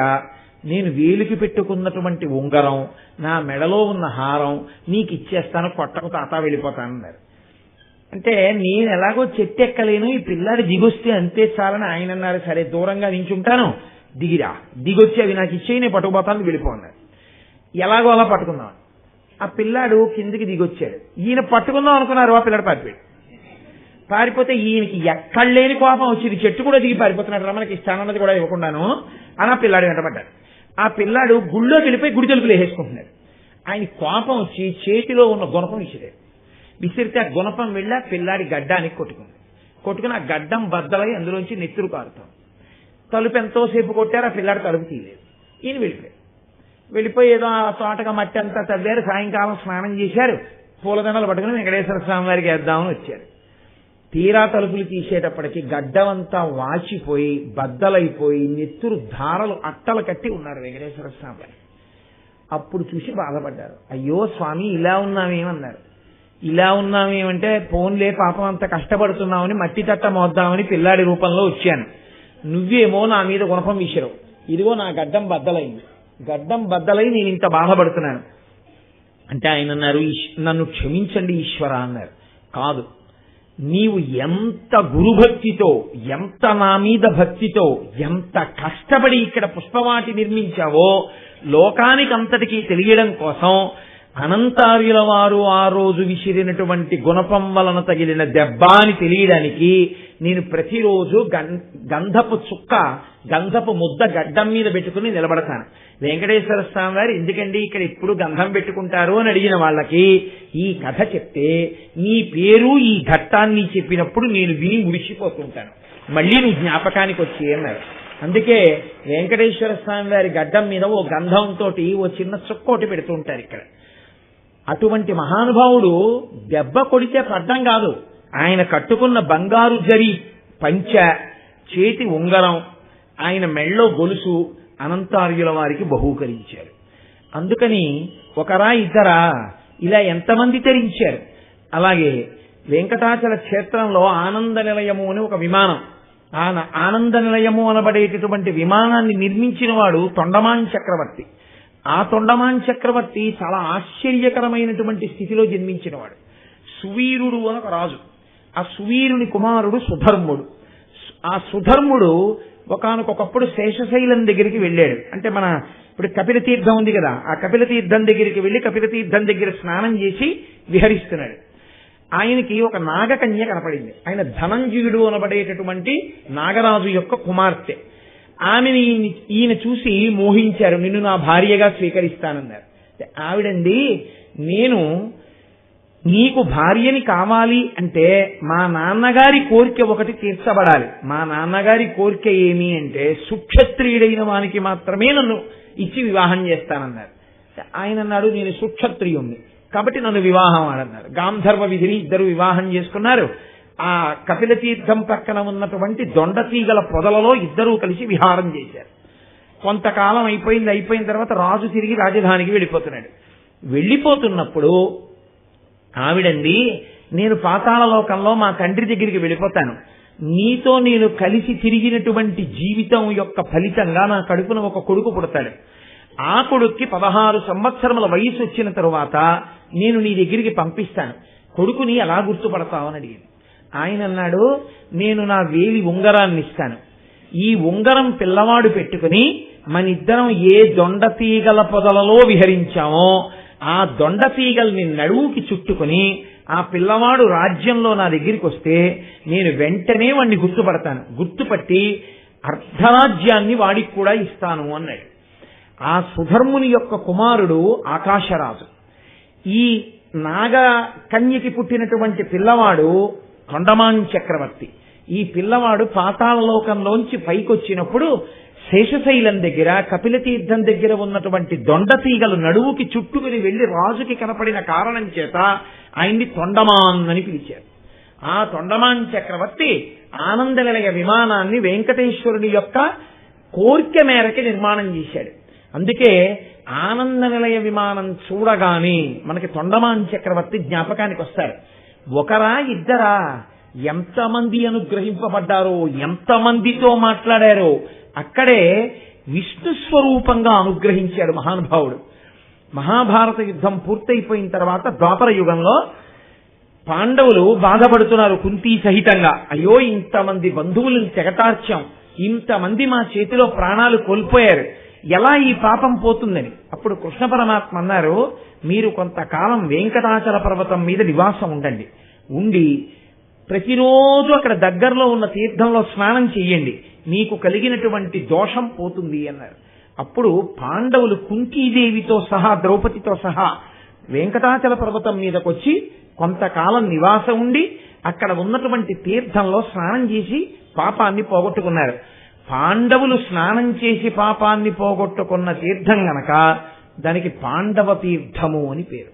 నేను వేలికి పెట్టుకున్నటువంటి ఉంగరం, నా మెడలో ఉన్న హారం నీకు ఇచ్చేస్తాను, కొట్టకు తాత వెళ్ళిపోతానన్నారు. అంటే నేను ఎలాగో చెట్టు ఎక్కలేను, ఈ పిల్లాడి దిగొస్తే అంతే చాలని ఆయన అన్నారు. సరే దూరంగా నించుంటాను, దిగిరా, దిగొచ్చి అవి నాకు ఇచ్చేయి, నేను పట్టుకుపోతాను, వెళ్ళిపోన్నారు. ఎలాగో అలా పట్టుకుందాం. ఆ పిల్లాడు కిందికి దిగొచ్చాడు. ఈయన పట్టుకుందాం అనుకున్నారు, ఆ పిల్లాడు పారిపోతే ఈయనకి ఎక్కడ లేని కోపం వచ్చింది. చెట్టు కూడా దిగి పారిపోతున్నాడు, మనకి ఇస్తానన్నది కూడా ఇవ్వకుండాను అని ఆ పిల్లాడు వెంటబడ్డాడు. ఆ పిల్లాడు గుళ్ళోకి వెళ్ళిపోయి గుడి తలుపులు వేసేసుకుంటున్నాడు. ఆయన కోపం వచ్చి చేతిలో ఉన్న గుణపం విసిరితే ఆ గుణపం వెళ్ళి ఆ పిల్లాడి గడ్డానికి కొట్టుకుని ఆ గడ్డం బద్దలై అందులోంచి నెత్తురు కారుతాం. తలుపు ఎంతోసేపు కొట్టారు, ఆ పిల్లాడు తలుపు తీయలేదు. ఈయన వెళ్ళిపోయి ఏదో ఆ తోటగా మట్టి అంతా తవ్వారు. సాయంకాలం స్నానం చేశారు, పూలదండలు పట్టుకుని వెంకటేశ్వర స్వామి వారికి వేద్దామని వచ్చారు. తీరా తలుపులు తీసేటప్పటికి గడ్డమంతా వాచిపోయి బద్దలైపోయి నెత్తురు ధారలు అట్టలు కట్టి ఉన్నారు వెంకటేశ్వర స్వామి వారు. అప్పుడు చూసి బాధపడ్డారు. అయ్యో స్వామి ఇలా ఉన్నామేమన్నారు. ఇలా ఉన్నామేమంటే పోన్లే పాపం అంత కష్టపడుతున్నామని మట్టి తట్ట మోద్దామని పిల్లాడి రూపంలో వచ్చాను, నువ్వేమో నా మీద గుణపం విసిరావు, ఇదిగో నా గడ్డం బద్దలై నేను ఇంత బాధపడుతున్నాను అంటే ఆయన అన్నారు, నన్ను క్షమించండి ఈశ్వర అన్నారు. కాదు, నీవు ఎంత గురుభక్తితో, ఎంత నా మీద భక్తితో, ఎంత కష్టపడి ఇక్కడ పుష్పవాటి నిర్మించావో లోకానికి అంతటికీ తెలియడం కోసం అనంతార్యుల వారు ఆ రోజు విసిరినటువంటి గుణపం వలన తగిలిన దెబ్బ అని తెలియడానికి నేను ప్రతిరోజు గంధపు ముద్ద గడ్డం మీద పెట్టుకుని నిలబడతాను. వెంకటేశ్వర స్వామి వారు ఎందుకండి ఇక్కడ ఎప్పుడు గంధం పెట్టుకుంటారు అని అడిగిన వాళ్ళకి ఈ కథ చెప్తే నీ పేరు ఈ ఘట్టాన్ని చెప్పినప్పుడు నేను విని ముడిచిపోతుంటాను, మళ్ళీ నువ్వు జ్ఞాపకానికి వచ్చి అన్నారు. అందుకే వెంకటేశ్వర స్వామి వారి గడ్డం మీద ఓ గంధంతో ఓ చిన్న చుక్కోటి పెడుతూ ఉంటారు ఇక్కడ. అటువంటి మహానుభావుడు దెబ్బ కొడితే పడ్డం కాదు, ఆయన కట్టుకున్న బంగారు జరి పంచ, చేతి ఉంగరం, ఆయన మెళ్ళో గొలుసు అనంతార్యుల వారికి బహూకరించారు. అందుకని ఒకరా ఇద్దరా ఇలా ఎంతమంది తరించారు. అలాగే వెంకటాచల క్షేత్రంలో ఆనంద నిలయము అని ఒక విమానం, ఆనంద నిలయము అనబడేటటువంటి విమానాన్ని నిర్మించిన వాడు తొండమాన్ చక్రవర్తి. ఆ తొండమాన్ చక్రవర్తి చాలా ఆశ్చర్యకరమైనటువంటి స్థితిలో జన్మించినవాడు. సువీరుడు అని ఒక రాజు, ఆ సువీరుని కుమారుడు సుధర్ముడు. ఆ సుధర్ముడు ఒకానొకప్పుడు శేషశైలం దగ్గరికి వెళ్ళాడు. అంటే మన ఇప్పుడు కపిల తీర్థం ఉంది కదా, ఆ కపిల తీర్థం దగ్గరికి వెళ్ళి కపిల తీర్థం దగ్గర స్నానం చేసి విహరిస్తున్నాడు. ఆయనకి ఒక నాగకన్య కనపడింది. ఆయన ధనంజయుడు అనబడేటటువంటి నాగరాజు యొక్క కుమార్తె. ఆమెని ఈయన చూసి మోహించారు, నిన్ను నా భార్యగా స్వీకరిస్తానన్నారు. ఆవిడండి, నేను నీకు భార్యని కావాలి అంటే మా నాన్నగారి కోరిక ఒకటి తీర్చబడాలి. మా నాన్నగారి కోరిక ఏమి అంటే సుక్షత్రియుడైన వానికి మాత్రమే నన్ను ఇచ్చి వివాహం చేస్తానన్నారు. ఆయన అన్నాడు, నేను సుక్షత్రియుణ్ణి కాబట్టి నన్ను వివాహం ఆడన్నారు. గాంధర్వ విధిని ఇద్దరు వివాహం చేసుకున్నారు. ఆ కపిల తీర్థం పక్కన ఉన్నటువంటి దొండతీగల పొదలలో ఇద్దరూ కలిసి విహారం చేశారు. కొంతకాలం అయిపోయిన తర్వాత రాజు తిరిగి రాజధానికి వెళ్ళిపోతున్నాడు. వెళ్ళిపోతున్నప్పుడు ఆవిడండి, నేను పాతాళలోకంలో మా తండ్రి దగ్గరికి వెళ్ళిపోతాను, నీతో నేను కలిసి తిరిగినటువంటి జీవితం యొక్క ఫలితంగా నా కడుపున ఒక కొడుకు పుడతాడు. ఆ కొడుక్కి 16 సంవత్సరముల వయసు వచ్చిన తరువాత నేను నీ దగ్గరికి పంపిస్తాను, కొడుకుని ఎలా గుర్తుపడతావని అడిగింది. ఆయన అన్నాడు, నేను నా వేలి ఉంగరాన్ని ఇస్తాను, ఈ ఉంగరం పిల్లవాడు పెట్టుకుని మనిద్దరం ఏ దొండతీగల పొదలలో విహరించామో ఆ దొండతీగల్ని నడువుకి చుట్టుకుని ఆ పిల్లవాడు రాజ్యంలో నా దగ్గరికి వస్తే నేను వెంటనే వాడిని గుర్తుపడతాను, గుర్తుపట్టి అర్ధరాజ్యాన్ని వాడికి కూడా ఇస్తాను అన్నాడు. ఆ సుధర్ముని యొక్క కుమారుడు ఆకాశరాజు. ఈ నాగ కన్యకి పుట్టినటువంటి పిల్లవాడు తొండమాన్ చక్రవర్తి. ఈ పిల్లవాడు పాతాళలోకంలోంచి పైకొచ్చినప్పుడు శేషశైలం దగ్గర కపిలతీర్థం దగ్గర ఉన్నటువంటి దొండతీగలు నడువుకి చుట్టుకుని వెళ్లి రాజుకి కనపడిన కారణం చేత ఆయన్ని తొండమాన్ అని పిలిచారు. ఆ తొండమాన్ చక్రవర్తి ఆనందనిలయ విమానాన్ని వెంకటేశ్వరుని యొక్క కోరిక మేరకి నిర్మాణం చేశాడు. అందుకే ఆనందనిలయ విమానం చూడగానే మనకి తొండమాన్ చక్రవర్తి జ్ఞాపకానికి వస్తారు. ఒకరా ఇద్దరా, ఎంతమంది అనుగ్రహింపబడ్డారో, ఎంతమందితో మాట్లాడారో అక్కడే విష్ణు స్వరూపంగా అనుగ్రహించాడు మహానుభావుడు. మహాభారత యుద్ధం పూర్తయిపోయిన తర్వాత ద్వాపర యుగంలో పాండవులు బాధపడుతున్నారు కుంతీ సహితంగా. అయ్యో, ఇంతమంది బంధువులను తెగటార్చాం, ఇంతమంది మా చేతిలో ప్రాణాలు కోల్పోయారు, ఎలా ఈ పాపం పోతుందని. అప్పుడు కృష్ణ పరమాత్మ అన్నారు, మీరు కొంతకాలం వెంకటాచల పర్వతం మీద నివాసం ఉండండి, ఉండి ప్రతిరోజు అక్కడ దగ్గరలో ఉన్న తీర్థంలో స్నానం చెయ్యండి, మీకు కలిగినటువంటి దోషం పోతుంది అన్నారు. అప్పుడు పాండవులు కుంతీదేవితో సహా ద్రౌపదితో సహా వెంకటాచల పర్వతం మీదకొచ్చి కొంతకాలం నివాసం ఉండి అక్కడ ఉన్నటువంటి తీర్థంలో స్నానం చేసి పాపాన్ని పోగొట్టుకున్నారు. పాండవులు స్నానం చేసి పాపాన్ని పోగొట్టుకున్న తీర్థం గనక దానికి పాండవ తీర్థము అని పేరు.